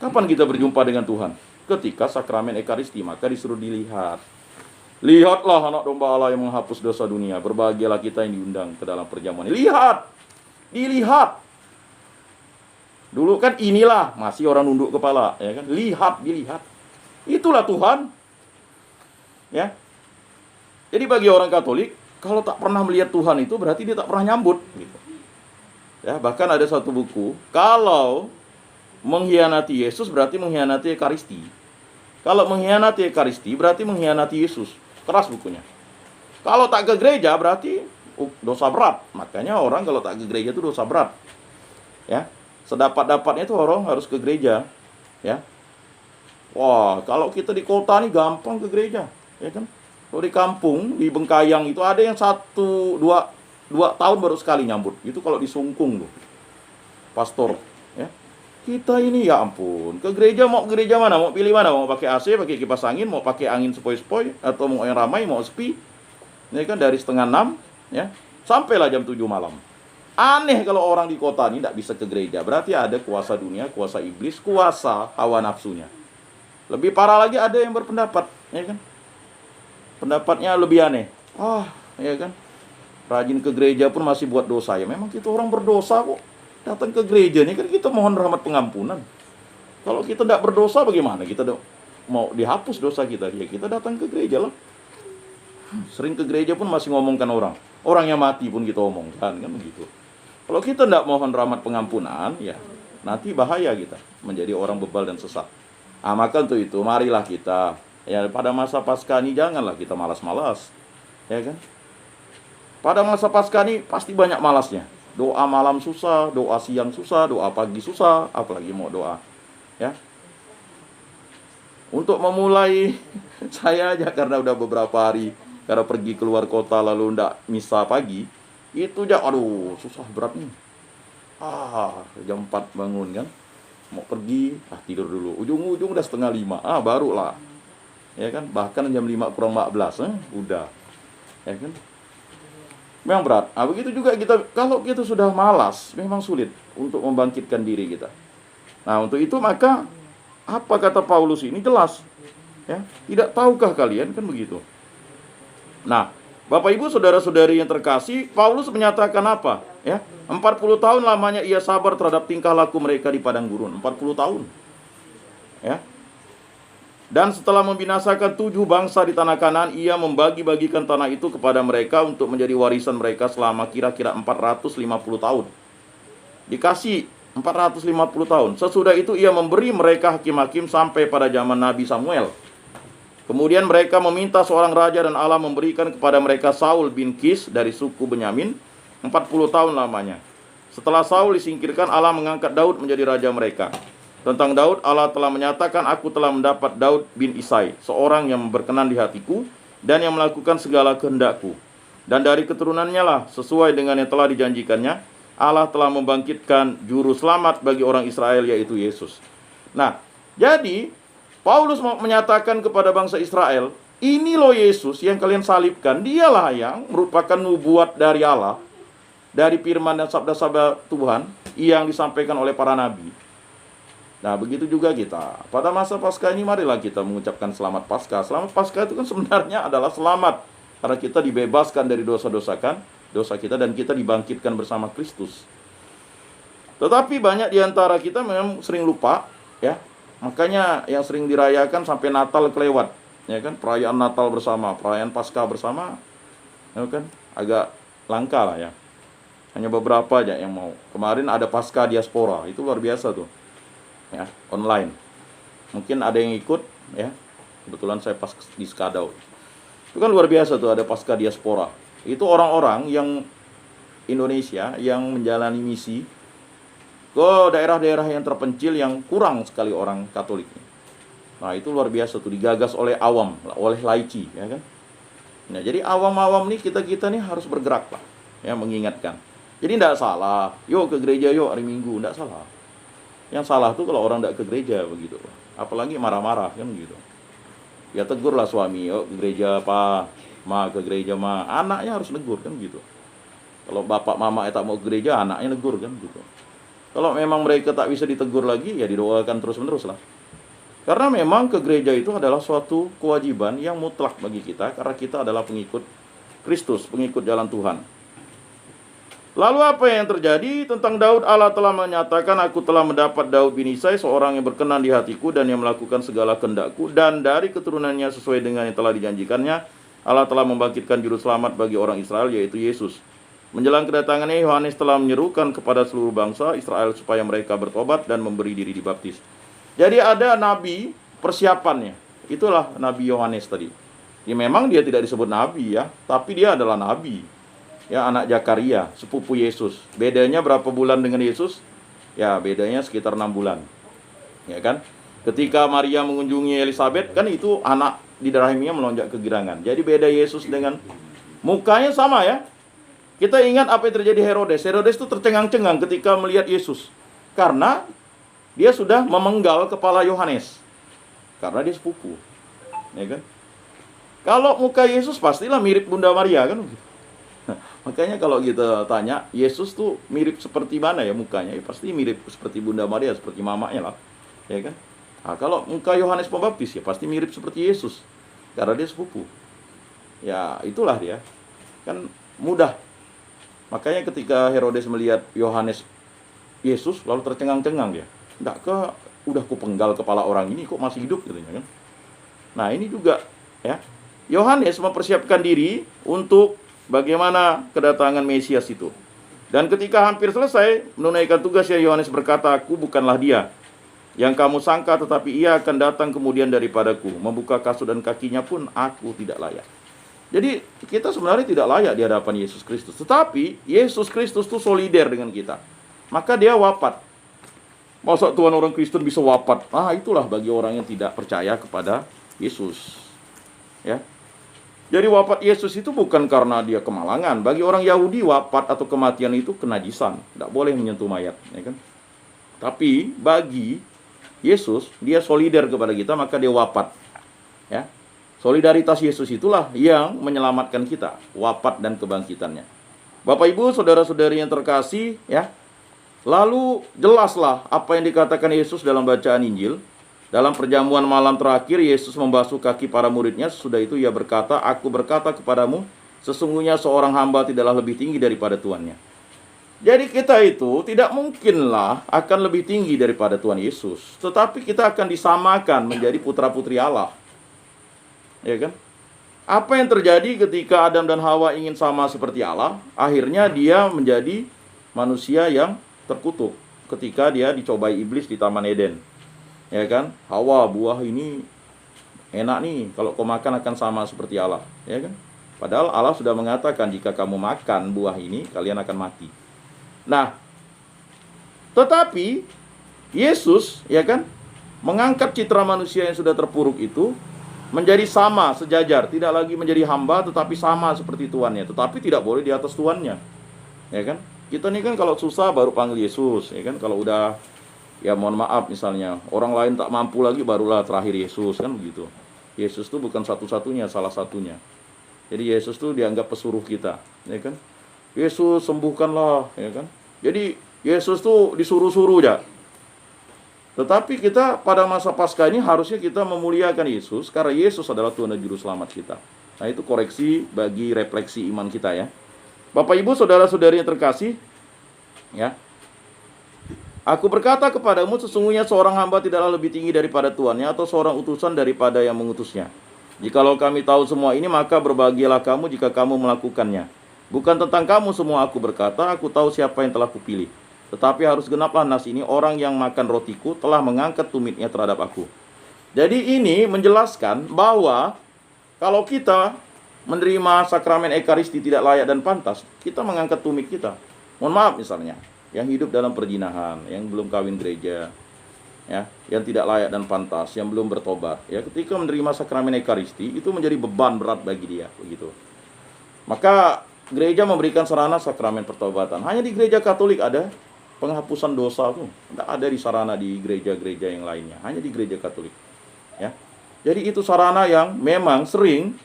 Kapan kita berjumpa dengan Tuhan? Ketika sakramen ekaristi, maka disuruh dilihat. Lihatlah anak domba Allah yang menghapus dosa dunia. Berbahagialah kita yang diundang ke dalam perjamuan. Lihat. Dilihat. Dulu kan inilah, masih orang nunduk kepala, ya kan? Lihat, dilihat. Itulah Tuhan. Ya. Jadi bagi orang Katolik, kalau tak pernah melihat Tuhan itu berarti dia tak pernah nyambut gitu. Ya, bahkan ada satu buku, kalau mengkhianati Yesus berarti mengkhianati Ekaristi. Kalau mengkhianati Ekaristi berarti mengkhianati Yesus. Keras bukunya. Kalau tak ke gereja berarti dosa berat. Makanya orang kalau tak ke gereja itu dosa berat. Ya. Sedapat-dapatnya itu orang harus ke gereja. Ya. Wah, kalau kita di kota nih gampang ke gereja, ya kan? Kalau di kampung, di Bengkayang itu ada yang 2 tahun baru sekali nyambut. Itu kalau di Sungkung tuh. Pastor, ya. Kita ini ya ampun, ke gereja mau gereja mana? Mau pilih mana? Mau pakai AC, pakai kipas angin, mau pakai angin sepoi-sepoi, atau mau yang ramai, mau sepi. Ini kan dari 5:30, ya, sampailah jam 7 malam. Aneh kalau orang di kota ini tidak bisa ke gereja. Berarti ada kuasa dunia, kuasa iblis, kuasa hawa nafsunya. Lebih parah lagi ada yang berpendapat, ya kan? Pendapatnya lebih aneh. Ya kan? Rajin ke gereja pun masih buat dosa. Ya memang kita orang berdosa kok. Datang ke gereja ini kan kita mohon rahmat pengampunan. Kalau kita tidak berdosa bagaimana? Kita mau dihapus dosa kita. Ya kita datang ke gereja lah. Sering ke gereja pun masih ngomongkan orang. Orang yang mati pun kita omongkan, kan begitu. Kalau kita tidak mohon rahmat pengampunan, ya nanti bahaya kita menjadi orang bebal dan sesat. Maka untuk itu marilah kita, ya pada masa Paskah ini janganlah kita malas-malas, ya kan? Pada masa Paskah ini pasti banyak malasnya. Doa malam susah, doa siang susah, doa pagi susah, apalagi mau doa, ya. Untuk memulai saya aja karena udah beberapa hari karena pergi keluar kota lalu ndak misa pagi, itu aja aduh susah berat nih. Jam 4 bangun kan. Mau pergi, tidur dulu. Ujung-ujung udah 4:30. Barulah. Ya kan? Bahkan jam 5 kurang 14, udah. Ya kan? Memang berat. Begitu juga kita, kalau kita sudah malas, memang sulit untuk membangkitkan diri kita. Nah, untuk itu maka apa kata Paulus ini jelas. Ya, tidak tahukah kalian, kan begitu. Nah, Bapak Ibu saudara-saudari yang terkasih, Paulus menyatakan apa? Ya, 40 tahun lamanya ia sabar terhadap tingkah laku mereka di padang gurun. 40 tahun. Ya. Dan setelah membinasakan 7 bangsa di tanah Kanaan, ia membagi-bagikan tanah itu kepada mereka untuk menjadi warisan mereka selama kira-kira 450 tahun. Dikasih 450 tahun. Sesudah itu ia memberi mereka hakim-hakim sampai pada zaman Nabi Samuel. Kemudian mereka meminta seorang raja dan Allah memberikan kepada mereka Saul bin Kis dari suku Benyamin. 40 tahun lamanya. Setelah Saul disingkirkan, Allah mengangkat Daud menjadi raja mereka. Tentang Daud, Allah telah menyatakan, aku telah mendapat Daud bin Isai, seorang yang berkenan di hatiku dan yang melakukan segala kehendakku. Dan dari keturunannya lah, sesuai dengan yang telah dijanjikannya, Allah telah membangkitkan juru selamat bagi orang Israel, yaitu Yesus. Nah, jadi Paulus menyatakan kepada bangsa Israel, ini loh Yesus yang kalian salibkan. Dialah yang merupakan nubuat dari Allah, dari firman dan sabda-sabda Tuhan yang disampaikan oleh para nabi. Nah, begitu juga kita. Pada masa Paskah ini marilah kita mengucapkan selamat Paskah. Selamat Paskah itu kan sebenarnya adalah selamat karena kita dibebaskan dari dosa kita dan kita dibangkitkan bersama Kristus. Tetapi banyak di antara kita memang sering lupa, ya. Makanya yang sering dirayakan sampai Natal kelewat, ya kan? Perayaan Natal bersama, perayaan Paskah bersama, ya kan? Agak langka lah ya. Hanya beberapa aja yang mau. Kemarin ada Paskah diaspora, itu luar biasa tuh. Ya, online. Mungkin ada yang ikut, ya. Kebetulan saya pas di Skadau. Itu kan luar biasa tuh, ada Paskah diaspora. Itu orang-orang yang Indonesia yang menjalani misi ke daerah-daerah yang terpencil yang kurang sekali orang Katolik. Nah, itu luar biasa tuh, digagas oleh awam, oleh laici, ya kan? Nah, jadi awam-awam nih kita nih harus bergerak lah, ya, mengingatkan. Jadi tidak salah, yuk ke gereja yuk hari Minggu, tidak salah. Yang salah tuh kalau orang tidak ke gereja begitu, apalagi marah-marah kan gitu. Ya tegurlah suami, yuk ke gereja Pak, Ma ke gereja Ma, anaknya harus negur kan gitu. Kalau bapak mama tak mau ke gereja, anaknya negur kan gitu. Kalau memang mereka tak bisa ditegur lagi, ya didoakan terus-menerus lah. Karena memang ke gereja itu adalah suatu kewajiban yang mutlak bagi kita, karena kita adalah pengikut Kristus, pengikut jalan Tuhan. Lalu apa yang terjadi? Tentang Daud, Allah telah menyatakan, aku telah mendapat Daud bin Isai, seorang yang berkenan di hatiku dan yang melakukan segala kehendakku, dan dari keturunannya sesuai dengan yang telah dijanjikannya, Allah telah membangkitkan juru selamat bagi orang Israel, yaitu Yesus. Menjelang kedatangannya, Yohanes telah menyerukan kepada seluruh bangsa Israel supaya mereka bertobat dan memberi diri dibaptis. Jadi ada nabi persiapannya. Itulah Nabi Yohanes tadi. Ya memang dia tidak disebut nabi ya, tapi dia adalah nabi. Ya, anak Zakaria, sepupu Yesus. Bedanya berapa bulan dengan Yesus? Ya, bedanya sekitar 6 bulan. Ya kan? Ketika Maria mengunjungi Elizabeth, kan itu anak di rahimnya melonjak kegirangan. Jadi beda Yesus dengan mukanya sama ya. Kita ingat apa yang terjadi Herodes. Herodes itu tercengang-cengang ketika melihat Yesus. Karena dia sudah memenggal kepala Yohanes. Karena dia sepupu. Ya kan? Kalau muka Yesus pastilah mirip Bunda Maria kan begitu. Makanya kalau kita tanya, Yesus tuh mirip seperti mana ya mukanya? Ya pasti mirip seperti Bunda Maria, seperti mamanya lah. Ya kan? Nah, kalau muka Yohanes Pembaptis ya pasti mirip seperti Yesus. Karena dia sepupu. Ya, itulah dia. Kan mudah. Makanya ketika Herodes melihat Yohanes Yesus, lalu tercengang-cengang dia. Udah kupenggal kepala orang ini, kok masih hidup katanya kan? Nah, ini juga ya. Yohanes mempersiapkan diri untuk bagaimana kedatangan Mesias itu. Dan ketika hampir selesai menunaikan tugasnya, Yohanes berkata, aku bukanlah dia yang kamu sangka, tetapi ia akan datang kemudian daripadaku. Membuka kasut dan kakinya pun aku tidak layak. Jadi kita sebenarnya tidak layak di hadapan Yesus Kristus. Tetapi Yesus Kristus itu solider dengan kita. Maka dia wafat. Masa Tuhan orang Kristen bisa wafat? Ah, itulah bagi orang yang tidak percaya kepada Yesus. Ya. Jadi wafat Yesus itu bukan karena dia kemalangan. Bagi orang Yahudi wafat atau kematian itu kenajisan, tidak boleh menyentuh mayat, ya kan? Tapi bagi Yesus, dia solider kepada kita, maka dia wafat. Ya. Solidaritas Yesus itulah yang menyelamatkan kita, wafat dan kebangkitannya. Bapak Ibu, saudara-saudari yang terkasih, ya. Lalu jelaslah apa yang dikatakan Yesus dalam bacaan Injil. Dalam perjamuan malam terakhir, Yesus membasuh kaki para muridnya. Sesudah itu ia berkata, aku berkata kepadamu, sesungguhnya seorang hamba tidaklah lebih tinggi daripada tuannya. Jadi kita itu tidak mungkinlah akan lebih tinggi daripada Tuhan Yesus. Tetapi kita akan disamakan menjadi putra-putri Allah. Ya kan? Apa yang terjadi ketika Adam dan Hawa ingin sama seperti Allah? Akhirnya dia menjadi manusia yang terkutuk. ketika dia dicobai iblis di Taman Eden. Ya kan? Hawa, buah ini enak nih, kalau kau makan akan sama seperti Allah, ya kan? Padahal Allah sudah mengatakan jika kamu makan buah ini kalian akan mati. Nah, tetapi Yesus, ya kan, mengangkat citra manusia yang sudah terpuruk itu menjadi sama, sejajar, tidak lagi menjadi hamba tetapi sama seperti tuannya, tetapi tidak boleh di atas tuannya. Ya kan? Kita nih kan kalau susah baru panggil Yesus, ya kan? Kalau udah ya mohon maaf misalnya orang lain tak mampu lagi barulah terakhir Yesus, kan begitu. Yesus itu bukan satu-satunya, salah satunya. Jadi Yesus itu dianggap pesuruh kita, ya kan? Yesus sembuhkanlah, ya kan? Jadi Yesus tuh disuruh-suruh ya. Tetapi kita pada masa Paskah ini harusnya kita memuliakan Yesus karena Yesus adalah Tuhan dan Juru Selamat kita. Nah, itu koreksi bagi refleksi iman kita ya. Bapak Ibu, saudara-saudari yang terkasih, ya. Aku berkata kepadamu, sesungguhnya seorang hamba tidaklah lebih tinggi daripada tuannya, atau seorang utusan daripada yang mengutusnya. Jikalau kami tahu semua ini, maka berbahagialah kamu jika kamu melakukannya. Bukan tentang kamu semua aku berkata, aku tahu siapa yang telah kupilih. Tetapi harus genaplah nas ini, orang yang makan rotiku telah mengangkat tumitnya terhadap aku. Jadi ini menjelaskan bahwa kalau kita menerima sakramen Ekaristi tidak layak dan pantas, kita mengangkat tumit kita. Mohon maaf misalnya, yang hidup dalam perjinahan, yang belum kawin gereja, ya, yang tidak layak dan pantas, yang belum bertobat, ya, ketika menerima sakramen Ekaristi itu menjadi beban berat bagi dia, begitu. Maka gereja memberikan sarana sakramen pertobatan. Hanya di gereja Katolik ada penghapusan dosa tuh, tidak ada di sarana di gereja-gereja yang lainnya, hanya di gereja Katolik, ya. Jadi itu sarana yang memang sering,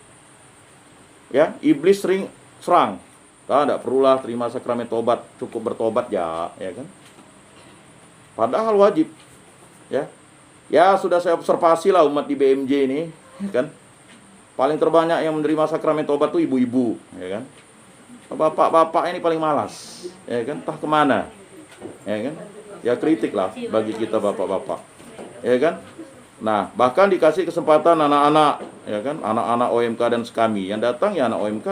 ya, iblis sering serang. Tidak perlulah terima sakramen tobat, cukup bertobat ya kan? Padahal wajib, ya. Ya sudah saya observasi lah umat di BMJ ini, kan? Paling terbanyak yang menerima sakramen tobat tuh ibu-ibu, ya kan? Bapak-bapak ini paling malas, ya kan? Entah kemana, ya kan? Ya kritik lah bagi kita bapak-bapak, ya kan? Nah, bahkan dikasih kesempatan anak-anak, ya kan? Anak-anak OMK dan Sekami yang datang ya anak OMK.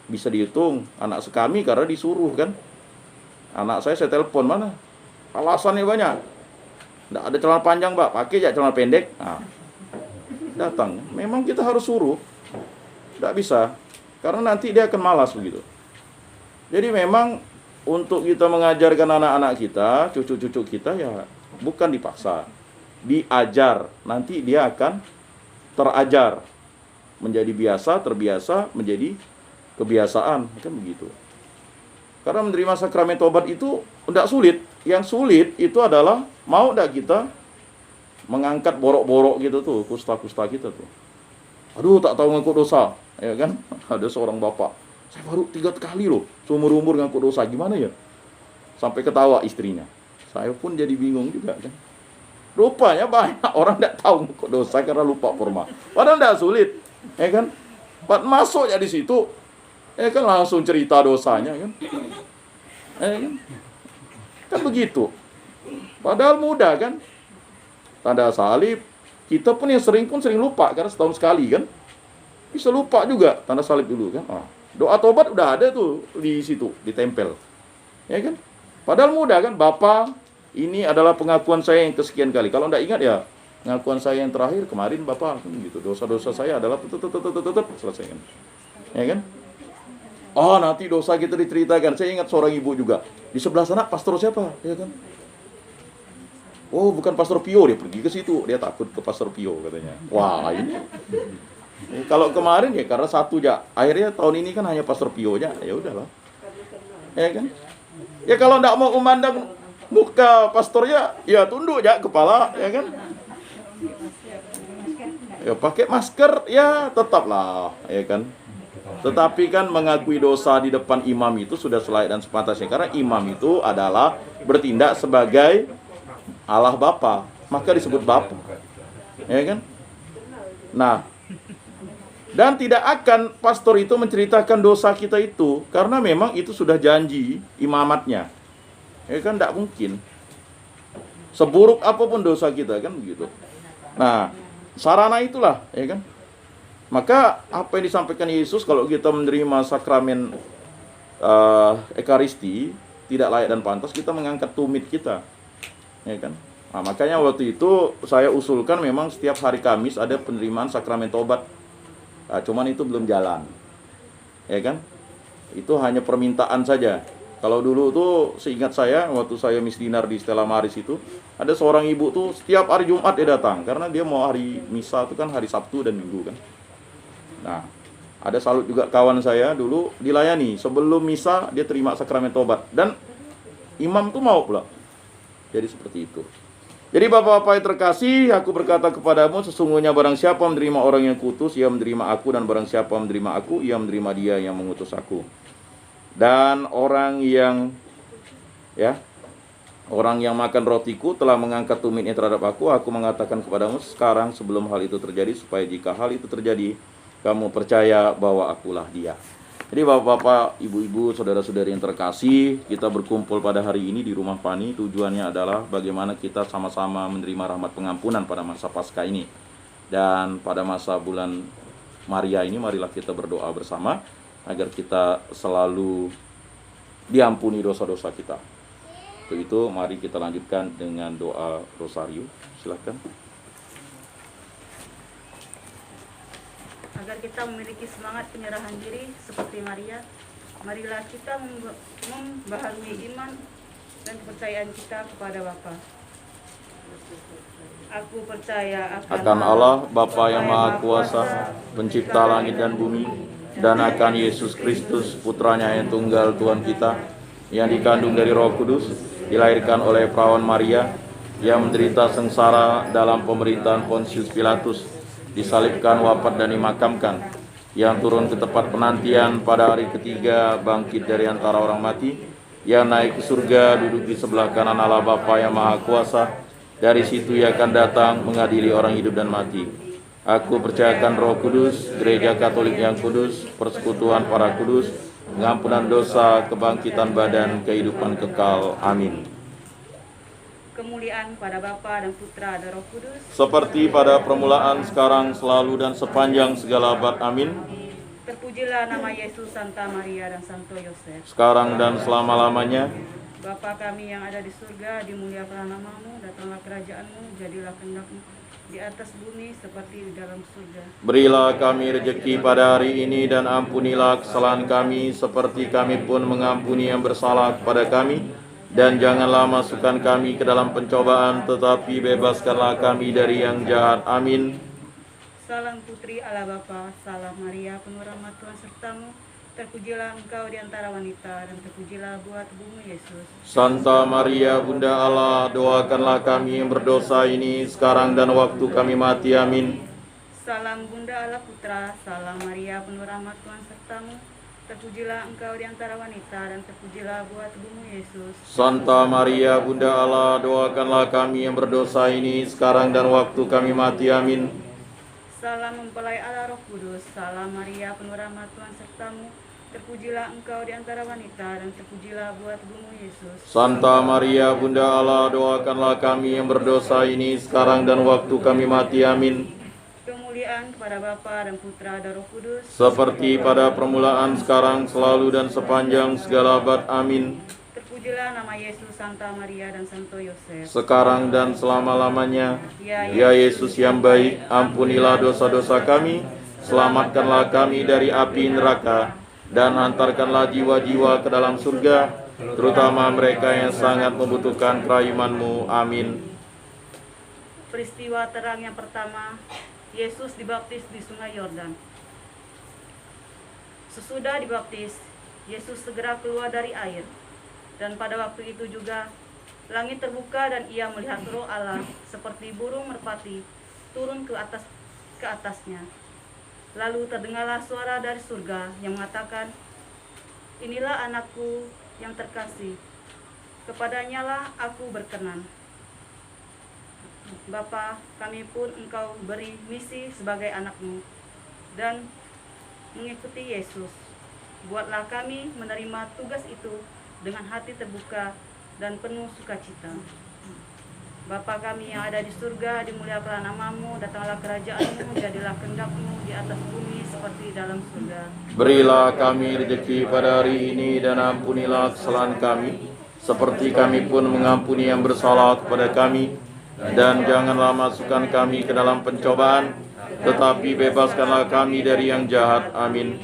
Bisa dihitung anak Sekami karena disuruh kan. Anak saya telepon, mana alasannya banyak, nggak ada celana panjang Pak, pakai aja celana pendek. Nah, datang, memang kita harus suruh, nggak bisa karena nanti dia akan malas begitu. Jadi memang untuk kita mengajarkan anak-anak kita, cucu-cucu kita ya bukan dipaksa, diajar, nanti dia akan terajar menjadi biasa, terbiasa, menjadi kebiasaan, kan begitu. Karena menerima sakramen tobat itu tidak sulit. Yang sulit itu adalah mau tidak kita mengangkat borok-borok gitu tuh, kusta-kusta kita tuh. Aduh, tak tahu ngaku dosa, ya kan? Ada seorang bapak, saya baru 3 kali loh, seumur-umur ngaku dosa, gimana ya? Sampai ketawa istrinya. Saya pun jadi bingung juga kan. Rupanya banyak orang tidak tahu ngaku dosa karena lupa forma. Padahal tidak sulit, ya kan? Masuk ya di situ. Kan langsung cerita dosanya kan. Kan begitu. Padahal mudah kan. Tanda salib. Kita pun yang sering lupa karena setahun sekali kan. Bisa lupa juga tanda salib dulu kan. Doa tobat udah ada tuh di situ, ditempel. Ya kan? Padahal mudah kan. Bapa, ini adalah pengakuan saya yang kesekian kali. Kalau enggak ingat ya, pengakuan saya yang terakhir kemarin Bapak kan gitu. Dosa-dosa saya adalah selesaikan. Ya kan? Oh, nanti dosa kita diceritakan. Saya ingat seorang ibu juga. Di sebelah sana pastor siapa? Ya kan? Oh, bukan Pastor Pio, dia pergi ke situ. Dia takut ke Pastor Pio katanya. Wah, ini. Kalau kemarin ya karena satu aja. Akhirnya tahun ini kan hanya Pastor Pio aja. Ya udahlah. Ya kan? Ya kalau enggak mau memandang muka pastornya, ya tunduk aja kepala, ya kan? Ya pakai masker, ya tetaplah, ya kan? Tetapi kan mengakui dosa di depan imam itu sudah selayak dan sepantasnya. Karena imam itu adalah bertindak sebagai Allah Bapa, maka disebut Bapa, ya kan? Nah, dan tidak akan pastor itu menceritakan dosa kita itu, karena memang itu sudah janji imamatnya, ya kan? Tidak mungkin. Seburuk apapun dosa kita kan begitu. Nah, sarana itulah, ya kan? Maka apa yang disampaikan Yesus kalau kita menerima sakramen Ekaristi tidak layak dan pantas, kita mengangkat tumit kita. ya kan? Nah, makanya waktu itu saya usulkan memang setiap hari Kamis ada penerimaan sakramen tobat. Nah, cuman itu belum jalan, ya kan? Itu hanya permintaan saja. Kalau dulu tuh seingat saya waktu saya misdinar di Stella Maris itu, ada seorang ibu tuh setiap hari Jumat dia datang karena dia mau hari misa itu kan hari Sabtu dan Minggu kan. Nah, ada salut juga kawan saya dulu dilayani sebelum misa dia terima sakramen tobat dan imam tuh mau pula. Jadi seperti itu. Jadi Bapak-bapak yang terkasih, aku berkata kepadamu, sesungguhnya barang siapa menerima orang yang kutus, ia menerima aku, dan barang siapa menerima aku, ia menerima dia yang mengutus aku. Dan orang yang makan rotiku telah mengangkat tumitnya terhadap aku mengatakan kepadamu sekarang sebelum hal itu terjadi, supaya jika hal itu terjadi, kamu percaya bahwa akulah dia. Jadi bapak-bapak, ibu-ibu, saudara-saudari yang terkasih, kita berkumpul pada hari ini di rumah Pani. Tujuannya adalah bagaimana kita sama-sama menerima rahmat pengampunan pada masa Paskah ini. Dan pada masa bulan Maria ini, marilah kita berdoa bersama agar kita selalu diampuni dosa-dosa kita. Untuk itu mari kita lanjutkan dengan doa rosario. Silakan. Agar kita memiliki semangat penyerahan diri seperti Maria, marilah kita membaharui iman dan kepercayaan kita kepada Bapa. Aku percaya Akan Allah, Bapa yang Maha Kuasa, pencipta langit dan bumi, dan akan Yesus Kristus, putranya yang tunggal Tuhan kita, yang dikandung dari Roh Kudus, dilahirkan oleh perawan Maria, yang menderita sengsara dalam pemerintahan Pontius Pilatus, disalibkan, wafat dan dimakamkan, yang turun ke tempat penantian pada hari ketiga, bangkit dari antara orang mati, yang naik ke surga, duduk di sebelah kanan Allah Bapa yang Maha Kuasa, dari situ ia akan datang mengadili orang hidup dan mati. Aku percayakan Roh Kudus, Gereja Katolik yang kudus, persekutuan para kudus, pengampunan dosa, kebangkitan badan, kehidupan kekal. Amin. Kemuliaan pada Bapa dan Putra dan Roh Kudus, Seperti pada permulaan, sekarang, selalu, dan sepanjang segala abad. Amin. terpujilah nama Yesus, Santa Maria dan Santo Yosef. Sekarang dan selama-lamanya. Bapa kami yang ada di surga, dimuliakanlah namamu, datanglah kerajaanmu, jadilah kehendak-mu di atas bumi seperti di dalam surga. Berilah kami rejeki pada hari ini, dan ampunilah kesalahan kami seperti kami pun mengampuni yang bersalah kepada kami. Dan janganlah masukkan kami ke dalam pencobaan, tetapi bebaskanlah kami dari yang jahat. Amin. Salam putri Allah Bapa, salam Maria, penuh rahmat Tuhan sertamu. Terpujilah engkau di antara wanita, dan terpujilah buah tubuhmu Yesus. Santa Maria, Bunda Allah, doakanlah kami yang berdosa ini sekarang dan waktu kami mati. Amin. Salam Bunda Allah Putra, salam Maria, penuh rahmat Tuhan sertamu. Terpujilah engkau di antara wanita, dan terpujilah buah tubuhmu Yesus. Santa Maria, Bunda Allah, doakanlah kami yang berdosa ini sekarang dan waktu kami mati. Amin. Salam mempelai Allah Roh Kudus, salam Maria, penuh rahmat Tuhan sertamu. Terpujilah engkau di antara wanita, dan terpujilah buah tubuhmu Yesus. Santa Maria, Bunda Allah, doakanlah kami yang berdosa ini sekarang dan waktu kami mati. Amin. Kemuliaan kepada Bapa dan Putra dan Roh Kudus, Seperti pada permulaan, sekarang, selalu, dan sepanjang segala abad. Amin. terpujilah nama Yesus, Santa Maria dan Santo Yosef. Sekarang dan selama-lamanya. Ya Yesus yang baik, ampunilah dosa-dosa kami, selamatkanlah kami dari api neraka, dan hantarkanlah jiwa-jiwa ke dalam surga, terutama mereka yang sangat membutuhkan kerahiman-Mu. Amin. Peristiwa terang yang pertama, Yesus dibaptis di Sungai Yordan. Sesudah dibaptis, Yesus segera keluar dari air. Dan pada waktu itu juga, langit terbuka dan ia melihat Roh Allah seperti burung merpati turun ke atasnya. Lalu terdengarlah suara dari surga yang mengatakan, "Inilah anakku yang terkasih, kepadanya lah aku berkenan." Bapa, kami pun Engkau beri misi sebagai anak-Mu dan mengikuti Yesus. Buatlah kami menerima tugas itu dengan hati terbuka dan penuh sukacita. Bapa kami yang ada di surga, dimuliakanlah namamu, datanglah kerajaan-Mu, jadilah kehendak-Mu di atas bumi seperti dalam surga. Berilah kami rezeki pada hari ini, dan ampunilah kesalahan kami, seperti kami pun mengampuni yang bersalah kepada kami. Dan janganlah masukkan kami ke dalam pencobaan, tetapi bebaskanlah kami dari yang jahat. Amin.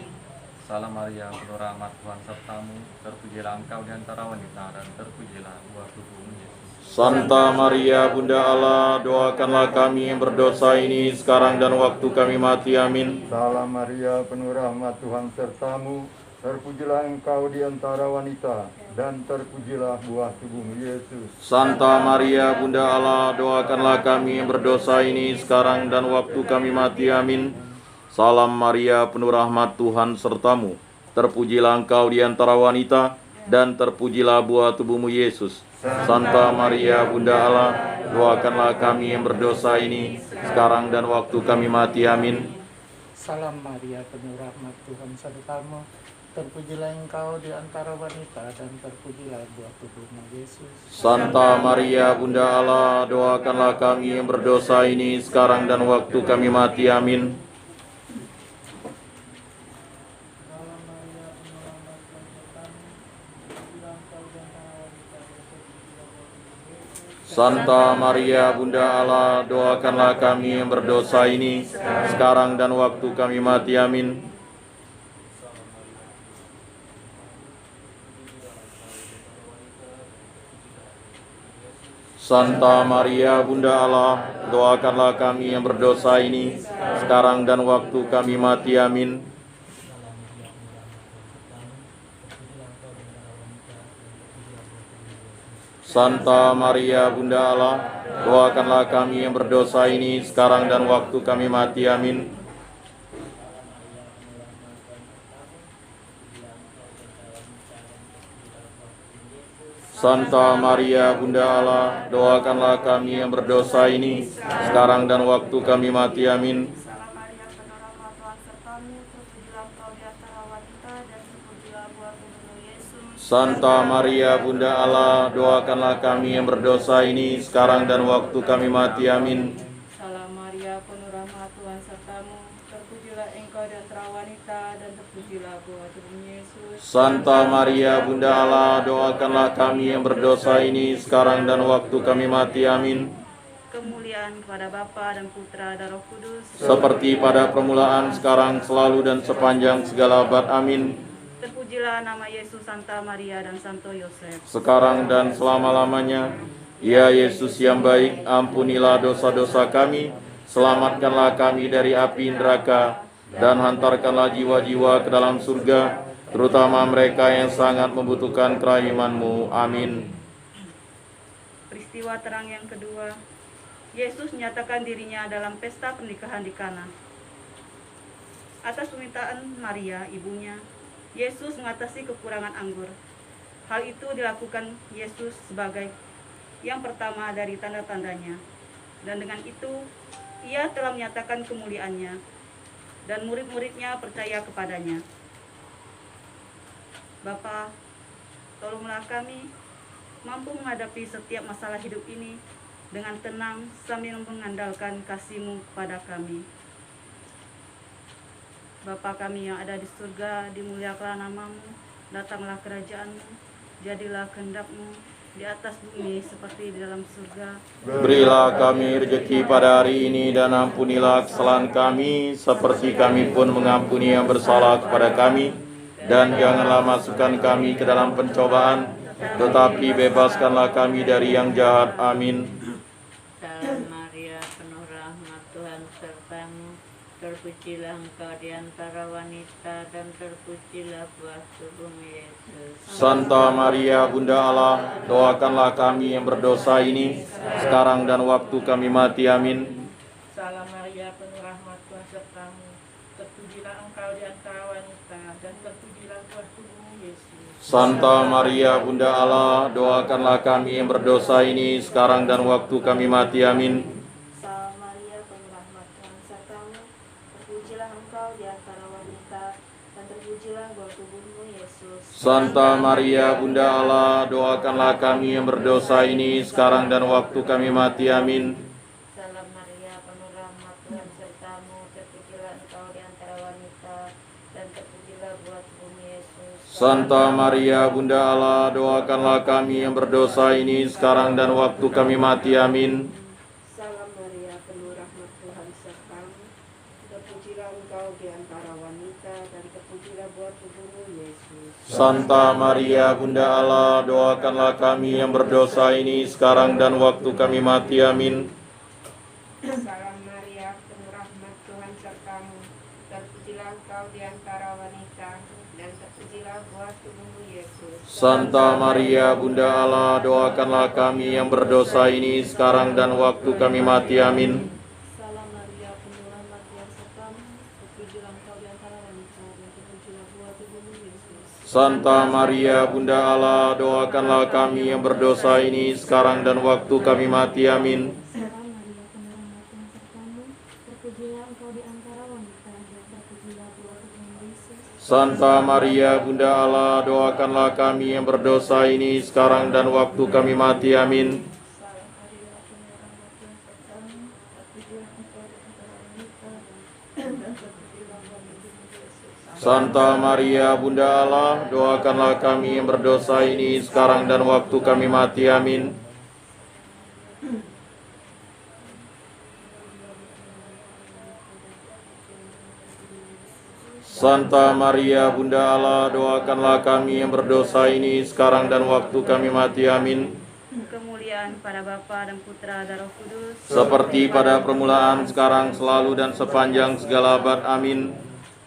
Salam Maria, penuh rahmat, Tuhan sertamu, terpujilah engkau di antara wanita, dan terpujilah buah tubuhmu Yesus. Santa Maria, Bunda Allah, doakanlah kami yang berdosa ini sekarang dan waktu kami mati. Amin. Salam Maria, penuh rahmat, Tuhan sertamu, terpujilah engkau di antara wanita, dan terpujilah buah tubuhmu Yesus. Santa Maria, Bunda Allah, doakanlah kami yang berdosa ini sekarang dan waktu kami mati. Amin. Salam Maria, penuh rahmat, Tuhan sertamu, terpujilah engkau di antara wanita, dan terpujilah buah tubuhmu Yesus. Santa Maria, Bunda Allah, doakanlah kami yang berdosa ini sekarang dan waktu kami mati. Amin. Salam Maria, penuh rahmat, Tuhan sertamu, terpujilah engkau di antara wanita, dan terpujilah buah tubuhmu Yesus. Santa Maria, Bunda Allah, doakanlah kami yang berdosa ini sekarang dan waktu kami mati. Amin. Santa Maria, Bunda Allah, doakanlah kami yang berdosa ini sekarang dan waktu kami mati. Amin. Santa Maria, Bunda Allah, doakanlah kami yang berdosa ini sekarang dan waktu kami mati. Amin. Santa Maria, Bunda Allah, doakanlah kami yang berdosa ini sekarang dan waktu kami mati. Amin. Santa Maria, Bunda Allah, doakanlah kami yang berdosa ini sekarang dan waktu kami mati. Amin. Salam Maria, penuh rahmat, Tuhan sertamu, terpujilah engkau di antara wanita, dan terpujilah buah tubuhmu Yesus. Santa Maria, Bunda Allah, doakanlah kami yang berdosa ini sekarang dan waktu kami mati. Amin. Salam Maria, penuh rahmat, Tuhan sertamu, terpujilah engkau di antara wanita, dan terpujilah buah tubuhmu Yesus. Santa Maria, Bunda Allah, doakanlah kami yang berdosa ini sekarang dan waktu kami mati. Amin. Kemuliaan kepada Bapa dan Putra dan Roh Kudus, Seperti pada permulaan, sekarang, selalu, dan sepanjang segala abad. Amin. terpujilah nama Yesus, Santa Maria, dan Santo Yosef. Sekarang dan selama-lamanya. Ya Yesus yang baik, ampunilah dosa-dosa kami, selamatkanlah kami dari api neraka, dan hantarkanlah jiwa-jiwa ke dalam surga, terutama mereka yang sangat membutuhkan kerahiman-Mu. Amin. Peristiwa terang yang kedua, Yesus menyatakan dirinya dalam pesta pernikahan di Kana. Atas permintaan Maria, ibunya, Yesus mengatasi kekurangan anggur. Hal itu dilakukan Yesus sebagai yang pertama dari tanda-tandanya. Dan dengan itu, ia telah menyatakan kemuliaannya, dan murid-muridnya percaya kepadanya. Bapa, tolonglah kami mampu menghadapi setiap masalah hidup ini dengan tenang sambil mengandalkan kasih-Mu kepada kami. Bapa kami yang ada di surga, dimuliakanlah nama-Mu, datanglah kerajaan-Mu, jadilah kehendak-Mu di atas bumi seperti di dalam surga. Berilah kami rezeki pada hari ini, dan ampunilah kesalahan kami, seperti kami pun mengampuni yang bersalah kepada kami. Dan janganlah masukkan kami ke dalam pencobaan, tetapi bebaskanlah kami dari yang jahat. Amin. Salam Maria, penuh rahmat, Tuhan sertamu, terpujilah engkau di antara wanita, dan terpujilah buah tubuhmu Yesus. Santa Maria, Bunda Allah, doakanlah kami yang berdosa ini sekarang dan waktu kami mati. Amin. Salam Maria, penuh rahmat, Tuhan sertamu, terpujilah engkau di antara wanita, dan terpujilah buah tubuhmu Yesus. Santa Maria, Bunda Allah, doakanlah kami yang berdosa ini sekarang dan waktu kami mati. Amin. Salam Maria, penuh rahmat, Tuhan sertamu, terpujilah engkau di antara wanita, dan terpujilah buah tubuhmu Yesus. Santa Maria, Bunda Allah, doakanlah kami yang berdosa ini sekarang dan waktu kami mati. Amin. Salam Maria, penuh rahmat, Tuhan sertamu, terpujilah engkau di antara wanita, dan terpujilah buah tubuhmu tubuhmu Yesus. Santa Maria Bunda Allah, doakanlah kami yang berdosa ini sekarang dan waktu kami mati. Amin. Salam Maria, penuh rahmat Tuhan sertamu. Terpujilah engkau di antara wanita dan terpujilah buah tubuhmu Yesus. Santa Maria Bunda Allah, doakanlah kami yang berdosa ini sekarang dan waktu kami mati. Amin. Salam Maria, penuh rahmat Tuhan sertamu. Terpujilah engkau di antara wanita dan terpujilah buah tubuhmu Yesus. Santa Maria Bunda Allah, doakanlah kami yang berdosa ini sekarang dan waktu kami mati. Amin. Salam Maria, penuh rahmat Tuhan sertamu. Terpujilah engkau di antara wanita dan terpujilah buah tubuhmu Yesus. Santa Maria Bunda Allah, doakanlah kami yang berdosa ini sekarang dan waktu kami mati. Amin. Salam Maria, penuh rahmat Tuhan sertamu. Terpujilah engkau di antara wanita dan terpujilah buah tubuhmu Yesus. Santa Maria Bunda Allah, doakanlah kami yang berdosa ini sekarang dan waktu kami mati. Amin. Salam Maria, penuh rahmat Tuhan sertamu. Terpujilah engkau di antara wanita dan terpujilah buah tubuhmu Yesus. Santa Maria Bunda Allah, doakanlah kami yang berdosa ini sekarang dan waktu kami mati. Amin. Santa Maria Bunda Allah, doakanlah kami yang berdosa ini sekarang dan waktu kami mati. Amin. Kemuliaan pada Bapa dan Putra dan Roh Kudus, Seperti pada permulaan, sekarang, selalu, dan sepanjang segala abad. Amin.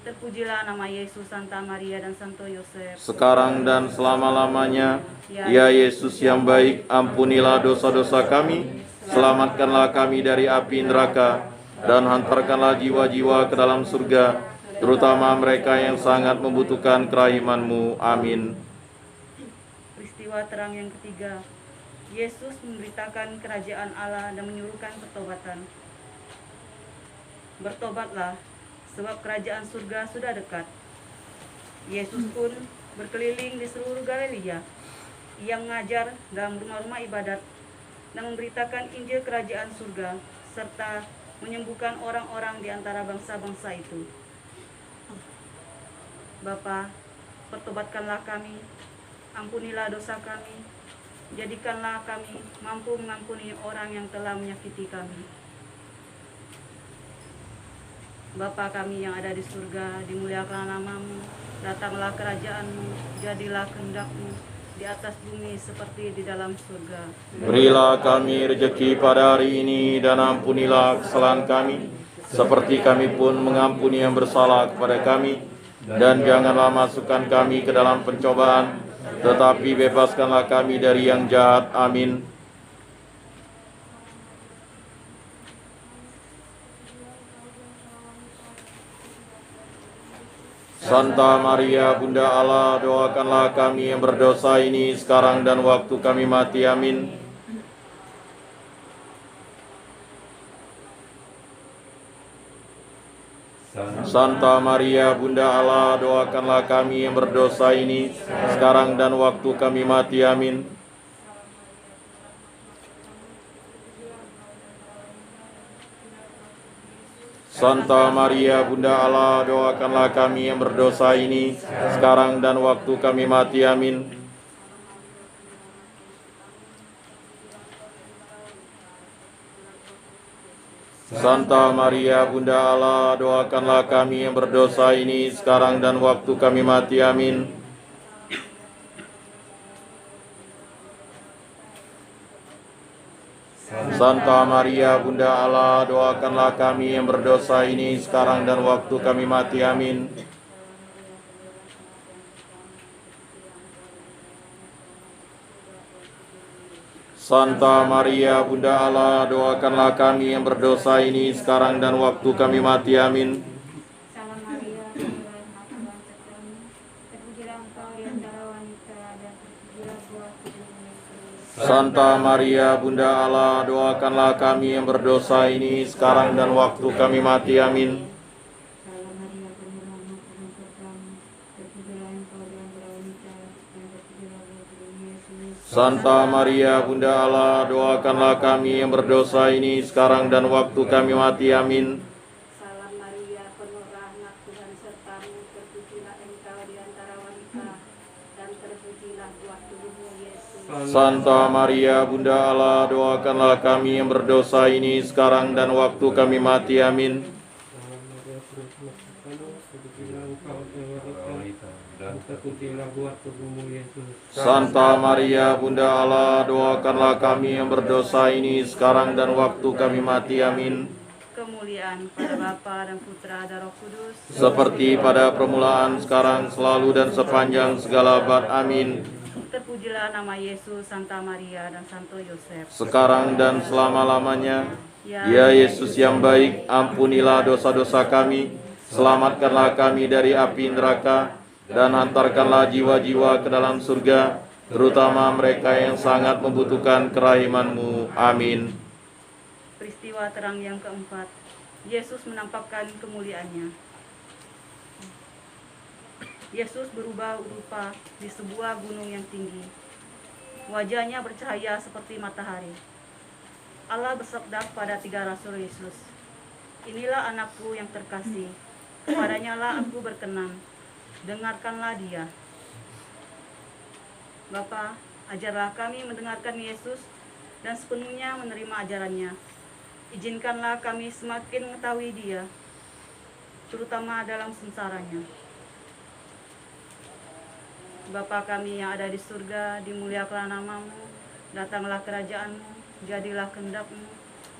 terpujilah nama Yesus, Santa Maria dan Santo Yosef. Sekarang dan selama-lamanya. Ya Yesus yang baik, ampunilah dosa-dosa kami, selamatkanlah kami dari api neraka, dan hantarkanlah jiwa-jiwa ke dalam surga, terutama mereka yang sangat membutuhkan kerahiman-Mu. Amin. Peristiwa terang yang ketiga, Yesus memberitakan kerajaan Allah dan menyuruhkan pertobatan. Bertobatlah, sebab kerajaan surga sudah dekat. Yesus pun berkeliling di seluruh Galilea. Ia mengajar dalam rumah-rumah ibadat dan memberitakan Injil kerajaan surga, serta menyembuhkan orang-orang di antara bangsa-bangsa itu. Bapa, pertobatkanlah kami, ampunilah dosa kami, jadikanlah kami mampu mengampuni orang yang telah menyakiti kami. Bapa kami yang ada di surga, dimuliakanlah nama-Mu, datanglah kerajaan-Mu, jadilah kehendak-Mu di atas bumi seperti di dalam surga. Berilah kami rejeki pada hari ini, dan ampunilah kesalahan kami, seperti kami pun mengampuni yang bersalah kepada kami. Dan janganlah masukkan kami ke dalam pencobaan, tetapi bebaskanlah kami dari yang jahat. Amin. Santa Maria Bunda Allah, doakanlah kami yang berdosa ini sekarang dan waktu kami mati. Amin. Santa Maria Bunda Allah, doakanlah kami yang berdosa ini sekarang dan waktu kami mati. Amin. Santa Maria Bunda Allah, doakanlah kami yang berdosa ini sekarang dan waktu kami mati. Amin. Santa Maria Bunda Allah, doakanlah kami yang berdosa ini sekarang dan waktu kami mati. Amin. Santa Maria Bunda Allah, doakanlah kami yang berdosa ini sekarang dan waktu kami mati. Amin. Santa Maria Bunda Allah, doakanlah kami yang berdosa ini sekarang dan waktu kami mati. Amin. Salam Maria, penuh rahmat Tuhan sertamu. Terpujilah engkau di antara wanita dan terpujilah buah tubuhmu Yesus. Santa Maria Bunda Allah, doakanlah kami yang berdosa ini sekarang dan waktu kami mati. Amin. Salam Maria, penuh rahmat Tuhan sertamu. Terpujilah engkau di antara wanita dan terpujilah buah tubuhmu Yesus. Santa Maria Bunda Allah, doakanlah kami yang berdosa ini sekarang dan waktu kami mati. Amin. Salam Maria, penuh rahmat Tuhan sertamu. Terpujilah engkau di antara wanita, dan terpujilah buah tubuhmu Yesus. Santa Maria Bunda Allah, doakanlah kami yang berdosa ini sekarang dan waktu kami mati. Amin. Dan terpujilah buah tubuhmu Yesus. Santa Maria Bunda Allah, doakanlah kami yang berdosa ini sekarang dan waktu kami mati. Amin. Kemuliaan pada Bapa dan Putra dan Roh Kudus, Seperti pada permulaan, sekarang, selalu, dan sepanjang segala abad. Amin. terpujilah nama Yesus, Santa Maria, dan Santo Yosef. Sekarang dan selama-lamanya. Ya Yesus yang baik, ampunilah dosa-dosa kami, selamatkanlah kami dari api neraka, dan hantarkanlah jiwa-jiwa ke dalam surga, terutama mereka yang sangat membutuhkan kerahiman-Mu. Amin. Peristiwa terang yang keempat, Yesus menampakkan kemuliaannya. Yesus berubah rupa di sebuah gunung yang tinggi. Wajahnya bercahaya seperti matahari. Allah bersabda pada 3 rasul Yesus, "Inilah anakku yang terkasih, kepadanya lah aku berkenan, dengarkanlah dia." Bapa, ajarlah kami mendengarkan Yesus dan sepenuhnya menerima ajarannya. Izinkanlah kami semakin mengetahui dia, terutama dalam sengsaranya. Bapa kami yang ada di surga, dimuliakanlah nama-Mu, datanglah kerajaan-Mu, jadilah kehendak-Mu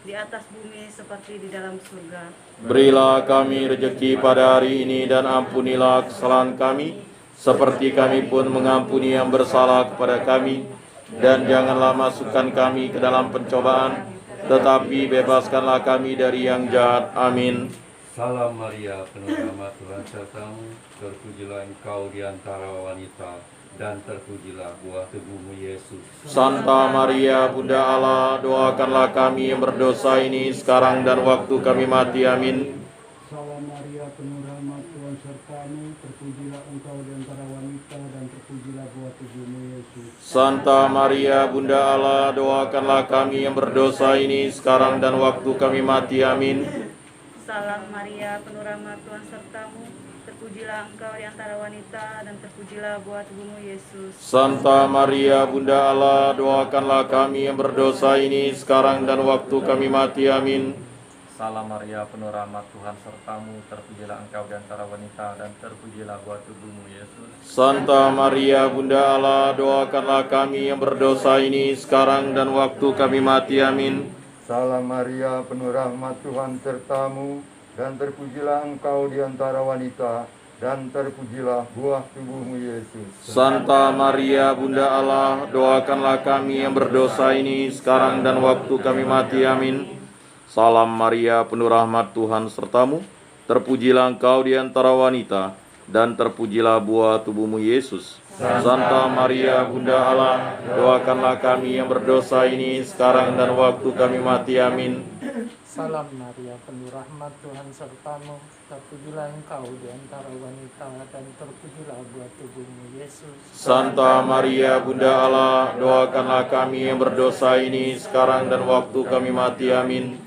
di atas bumi seperti di dalam surga. Berilah kami rejeki pada hari ini, dan ampunilah kesalahan kami, seperti kami pun mengampuni yang bersalah kepada kami. Dan janganlah masukkan kami ke dalam pencobaan, tetapi bebaskanlah kami dari yang jahat. Amin. Salam Maria, penuh rahmat, Tuhan sertamu, terpujilah engkau di antara wanita, dan terpujilah buah tubuhmu Yesus. Santa Maria Bunda Allah, doakanlah kami yang berdosa ini sekarang dan waktu kami mati. Amin. Salam Maria, penuh rahmat, Tuhan sertamu, terpujilah engkau di antara wanita, dan terpujilah buah tubuhmu Yesus. Santa Maria Bunda Allah, doakanlah kami yang berdosa ini sekarang dan waktu kami mati. Amin. Salam Maria, penuh rahmat, Tuhan sertamu, terpujilah engkau di antara wanita, dan terpujilah buah tubuhmu Yesus. Santa Maria Bunda Allah, doakanlah kami yang berdosa ini sekarang dan waktu kami mati. Amin. Salam Maria, penuh rahmat, Tuhan sertamu, terpujilah engkau di antara wanita, dan terpujilah buah tubuhmu Yesus. Santa Maria Bunda Allah, doakanlah kami yang berdosa ini sekarang dan waktu kami mati. Amin. Salam Maria, penuh rahmat, Tuhan sertamu, dan terpujilah engkau di antara wanita, dan terpujilah buah tubuhmu Yesus. Santa Maria Bunda Allah, doakanlah kami yang berdosa ini sekarang dan waktu kami mati. Amin. Salam Maria, penuh rahmat, Tuhan sertamu, terpujilah engkau di antara wanita, dan terpujilah buah tubuhmu Yesus. Santa Maria Bunda Allah, doakanlah kami yang berdosa ini sekarang dan waktu kami mati. Amin. Salam Maria, penuh rahmat, Tuhan sertamu, terpujilah engkau di antara wanita, dan terpujilah buah tubuhmu Yesus. Santa Maria Bunda Allah, doakanlah kami yang berdosa ini sekarang dan waktu kami mati. Amin.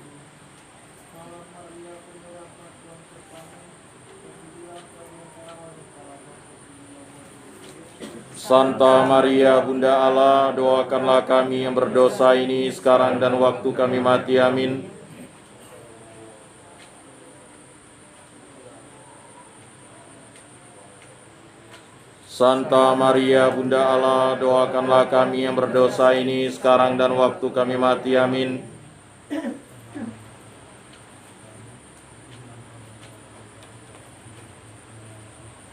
Santa Maria Bunda Allah, doakanlah kami yang berdosa ini sekarang dan waktu kami mati. Amin. Santa Maria Bunda Allah, doakanlah kami yang berdosa ini sekarang dan waktu kami mati. Amin.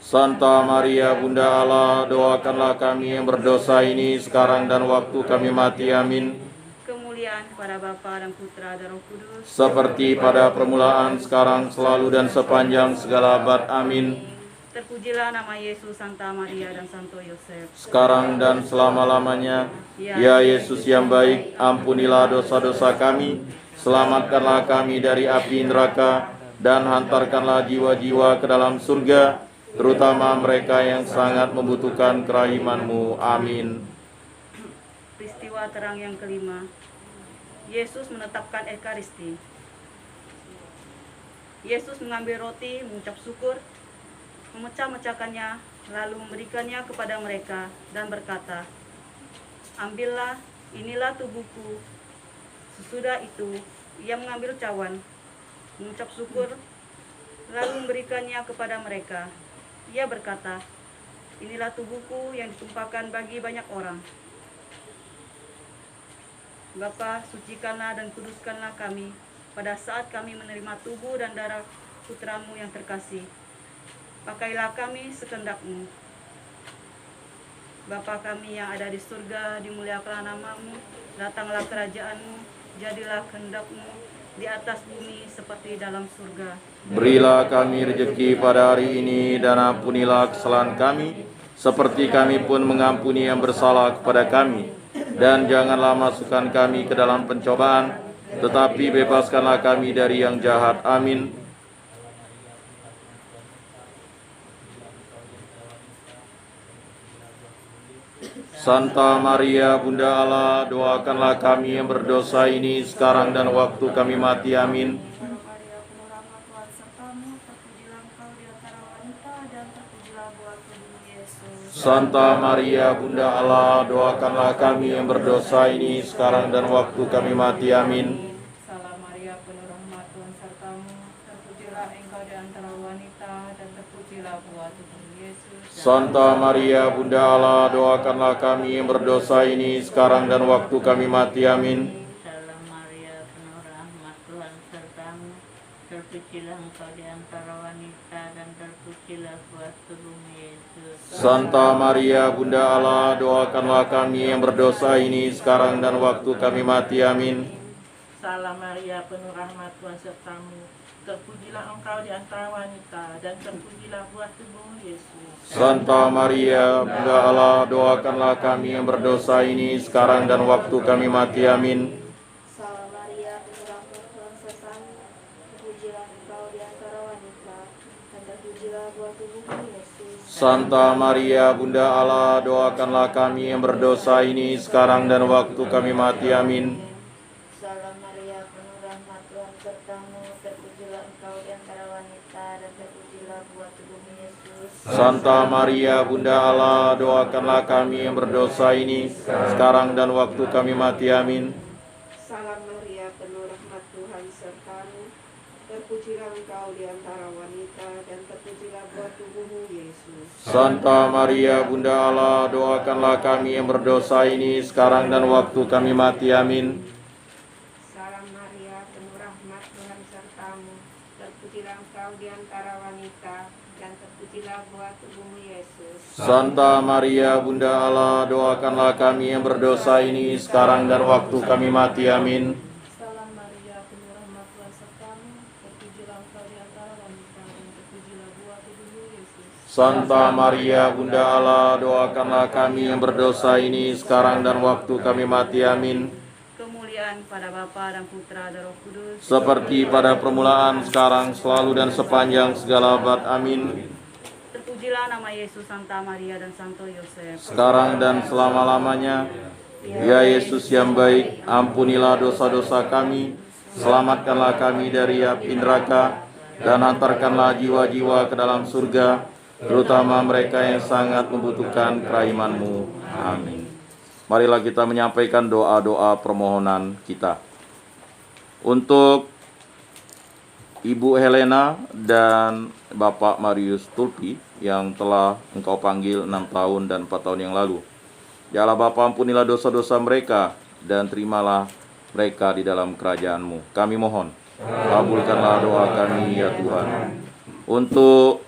Santa Maria Bunda Allah, doakanlah kami yang berdosa ini sekarang dan waktu kami mati. Amin. Kemuliaan kepada Bapa dan Putra dan Roh Kudus, Seperti pada permulaan, sekarang, selalu, dan sepanjang segala abad. Amin. terpujilah nama Yesus, Santa Maria, dan Santo Yosef. Sekarang dan selama-lamanya. Ya Yesus yang baik, ampunilah dosa-dosa kami, selamatkanlah kami dari api neraka, dan hantarkanlah jiwa-jiwa ke dalam surga, terutama mereka yang sangat membutuhkan kerahiman-Mu. Amin. Peristiwa terang yang kelima, Yesus menetapkan Ekaristi. Yesus mengambil roti, mengucap syukur, memecah-mecahkannya, lalu memberikannya kepada mereka dan berkata, "Ambillah, inilah tubuhku." Sesudah itu, ia mengambil cawan, mengucap syukur, lalu memberikannya kepada mereka. Ia berkata, "Inilah tubuhku yang ditumpahkan bagi banyak orang. Bapa, sucikanlah dan kuduskanlah kami pada saat kami menerima tubuh dan darah putramu yang terkasih. Pakailah kami sekehendak-Mu. Bapa kami yang ada di surga, dimuliakanlah namamu, datanglah kerajaan-Mu, jadilah kehendak-Mu di atas bumi seperti dalam surga. Berilah kami rejeki pada hari ini, dan ampunilah kesalahan kami, seperti kami pun mengampuni yang bersalah kepada kami. Dan janganlah masukkan kami ke dalam pencobaan, tetapi bebaskanlah kami dari yang jahat. Amin. Santa Maria, Bunda Allah, doakanlah kami yang berdosa ini sekarang dan waktu kami mati. Amin. Maria, penuh rahmat, Tuhan sertamu, terpujilah engkau di antara wanita, dan terpujilah buah tubuhmu, Yesus. Santa Maria, Bunda Allah, doakanlah kami yang berdosa ini sekarang dan waktu kami mati. Amin. Salam Maria, penuh rahmat, Tuhan sertamu, terpujilah engkau di antara wanita, dan terpujilah buah tubuhmu, Yesus. Santa Maria, Bunda Allah, doakanlah kami yang berdosa ini sekarang dan waktu kami mati. Amin. Salam Maria, penuh rahmat, Tuhan sertamu, terpujilah engkau di antara wanita, dan terpujilah buah tubuhmu, Yesus. Santa Maria, Bunda Allah, doakanlah kami yang berdosa ini sekarang dan waktu kami mati. Amin. Salam Maria, penuh rahmat, Tuhan sertamu, terpujilah engkau di antara wanita, dan terpujilah buah tubuhmu, Yesus. Santa Maria, Bunda Allah, doakanlah kami yang berdosa ini sekarang dan waktu kami mati. Amin. Salam Maria, penuh rahmat, Tuhan sertamu, terpujilah engkau di antara wanita, dan terpujilah buah tubuhmu, Yesus. Santa Maria, Bunda Allah, doakanlah kami yang berdosa ini sekarang dan waktu kami mati. Amin. Salam Maria, penuh rahmat, Tuhan sertamu, terpujilah engkau di antara wanita, dan terpujilah buah tubuhmu, Yesus. Santa Maria, Bunda Allah, doakanlah kami yang berdosa ini sekarang dan waktu kami mati. Amin. Salam Maria, penuh rahmat, Tuhan sertamu, terpujilah engkau di antara wanita, dan terpujilah buah tubuhmu, Yesus. Santa Maria, Bunda Allah, doakanlah kami yang berdosa ini sekarang dan waktu kami mati. Amin. Salam Maria, penuh rahmat, Tuhan sertamu, terpujilah engkau di antara wanita, dan terpujilah buah tubuhmu, Yesus. Santa Maria, Bunda Allah, doakanlah kami yang berdosa ini sekarang dan waktu kami mati. Amin. Salam Maria, penuh rahmat, Tuhan sertamu, terpujilah engkau di antara wanita, dan terpujilah buah tubuhmu, Yesus. Santa Maria, Bunda Allah, doakanlah kami yang berdosa ini sekarang dan waktu kami mati. Amin. Kemuliaan pada Bapa dan Putra dan Roh Kudus, Seperti pada permulaan, sekarang, selalu, dan sepanjang segala abad. Amin. terpujilah nama Yesus, Santa Maria, dan Santo Yosef. Sekarang dan selama-lamanya. Ya Yesus yang baik, ampunilah dosa-dosa kami, selamatkanlah kami dari api neraka, dan hantarkanlah jiwa-jiwa ke dalam surga, terutama mereka yang sangat membutuhkan kerahiman-Mu. Amin. Marilah kita menyampaikan doa-doa permohonan kita. Untuk Ibu Helena dan Bapak Marius Tulpi yang telah Engkau panggil 6 tahun dan 4 tahun yang lalu. Ya Allah Bapa, ampunilah dosa-dosa mereka dan terimalah mereka di dalam kerajaan-Mu. Kami mohon, kabulkanlah doa kami ya Tuhan. Untuk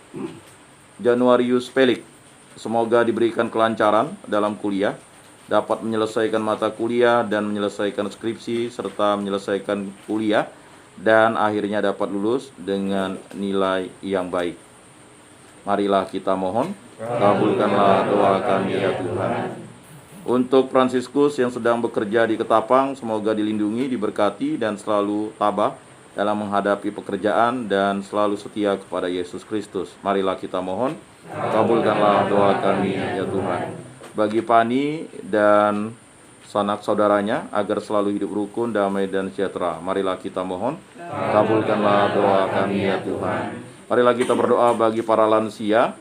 Januarius Pelik, semoga diberikan kelancaran dalam kuliah, dapat menyelesaikan mata kuliah dan menyelesaikan skripsi serta menyelesaikan kuliah, dan akhirnya dapat lulus dengan nilai yang baik. Marilah kita mohon, kabulkanlah doa kami ya Tuhan. Untuk Fransiskus yang sedang bekerja di Ketapang, semoga dilindungi, diberkati, dan selalu tabah dalam menghadapi pekerjaan dan selalu setia kepada Yesus Kristus. Marilah kita mohon, kabulkanlah doa kami ya Tuhan. Bagi Pani dan sanak saudaranya agar selalu hidup rukun, damai, dan sejahtera, marilah kita mohon, kabulkanlah doa kami ya Tuhan. Marilah kita berdoa bagi para lansia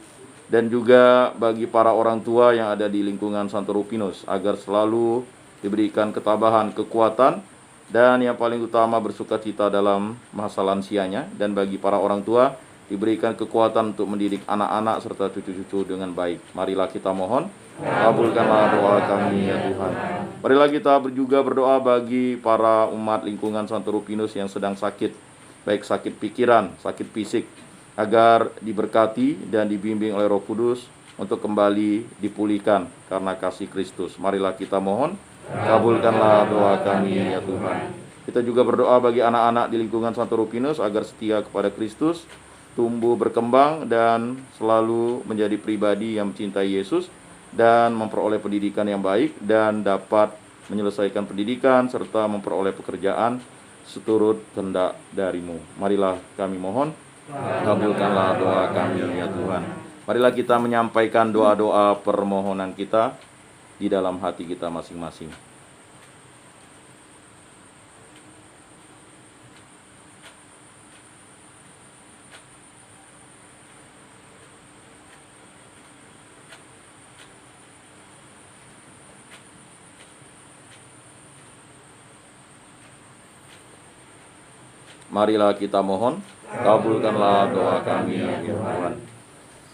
dan juga bagi para orang tua yang ada di lingkungan Santo Rupinus, agar selalu diberikan ketabahan, kekuatan, dan yang paling utama bersukacita dalam masa lansianya. Dan bagi para orang tua diberikan kekuatan untuk mendidik anak-anak serta cucu-cucu dengan baik. Marilah kita mohon, kabulkanlah doa kami ya Tuhan. Marilah kita juga berdoa bagi para umat lingkungan Santo Rupinus yang sedang sakit, baik sakit pikiran, sakit fisik, agar diberkati dan dibimbing oleh Roh Kudus untuk kembali dipulihkan karena kasih Kristus. Marilah kita mohon, kabulkanlah doa kami ya Tuhan. Kita juga berdoa bagi anak-anak di lingkungan Santo Rupinus agar setia kepada Kristus, tumbuh berkembang dan selalu menjadi pribadi yang mencintai Yesus dan memperoleh pendidikan yang baik dan dapat menyelesaikan pendidikan serta memperoleh pekerjaan seturut kehendak dari-Mu. Marilah kami mohon, kabulkanlah doa kami ya Tuhan. Marilah kita menyampaikan doa-doa permohonan kita di dalam hati kita masing-masing. Marilah kita mohon, kabulkanlah doa kami ya Tuhan.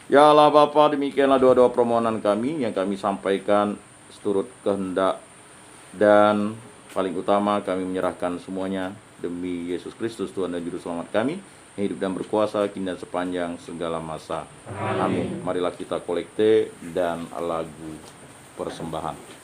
Ya Allah Bapa, demikianlah doa-doa permohonan kami yang kami sampaikan seturut kehendak, dan paling utama kami menyerahkan semuanya demi Yesus Kristus Tuhan dan Juru Selamat kami, yang hidup dan berkuasa kini dan sepanjang segala masa. Amin. Marilah kita kolekte dan lagu persembahan.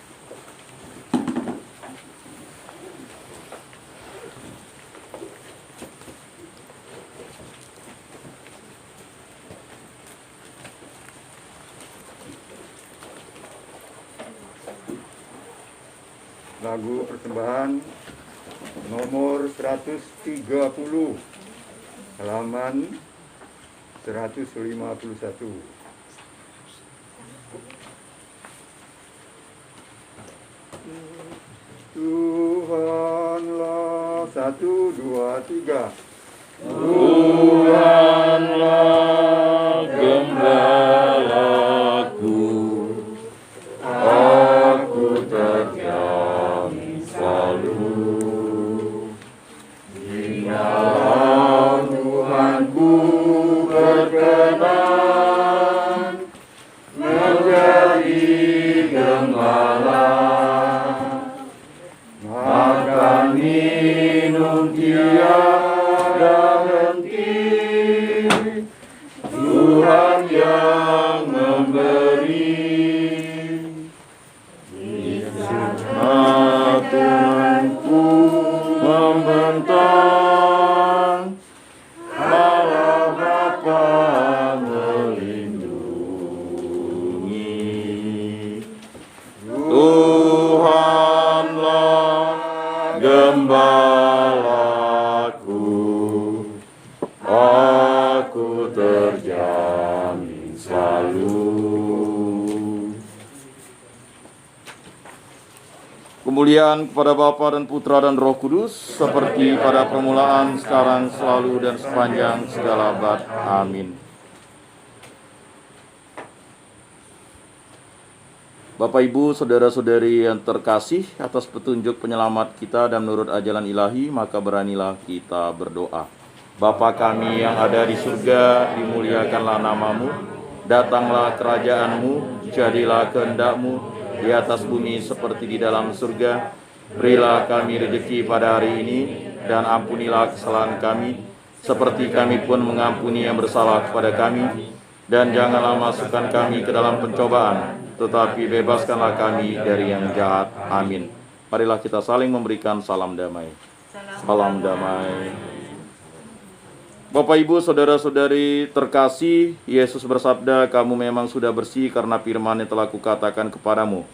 Lagu persembahan nomor 130, halaman 151. Tuhanlah, 1, 2, 3. Tuhanlah gembalaku, aku terjamin selalu. Jikalau Tuhanku berkenan menjadi gembala, makan minum tiada henti, Tuhan yang memberi. Tuhanku membentang, Allah Bapa melindungi. Tuhanlah gembalaku, aku terjamin selalu. Kemuliaan kepada Bapa dan Putra dan Roh Kudus, seperti pada permulaan, sekarang, selalu, dan sepanjang segala abad. Amin. Bapak, Ibu, saudara-saudari yang terkasih, atas petunjuk penyelamat kita dan menurut ajaran ilahi, maka beranilah kita berdoa. Bapa kami yang ada di surga, dimuliakanlah namamu, datanglah kerajaan-Mu, jadilah kehendak-Mu di atas bumi seperti di dalam surga. Berilah kami rezeki pada hari ini, dan ampunilah kesalahan kami, seperti kami pun mengampuni yang bersalah kepada kami. Dan janganlah masukkan kami ke dalam pencobaan, tetapi bebaskanlah kami dari yang jahat. Amin. Marilah kita saling memberikan salam damai. Salam damai. Bapak, Ibu, saudara-saudari terkasih, Yesus bersabda, kamu memang sudah bersih karena firman yang telah kukatakan kepadamu.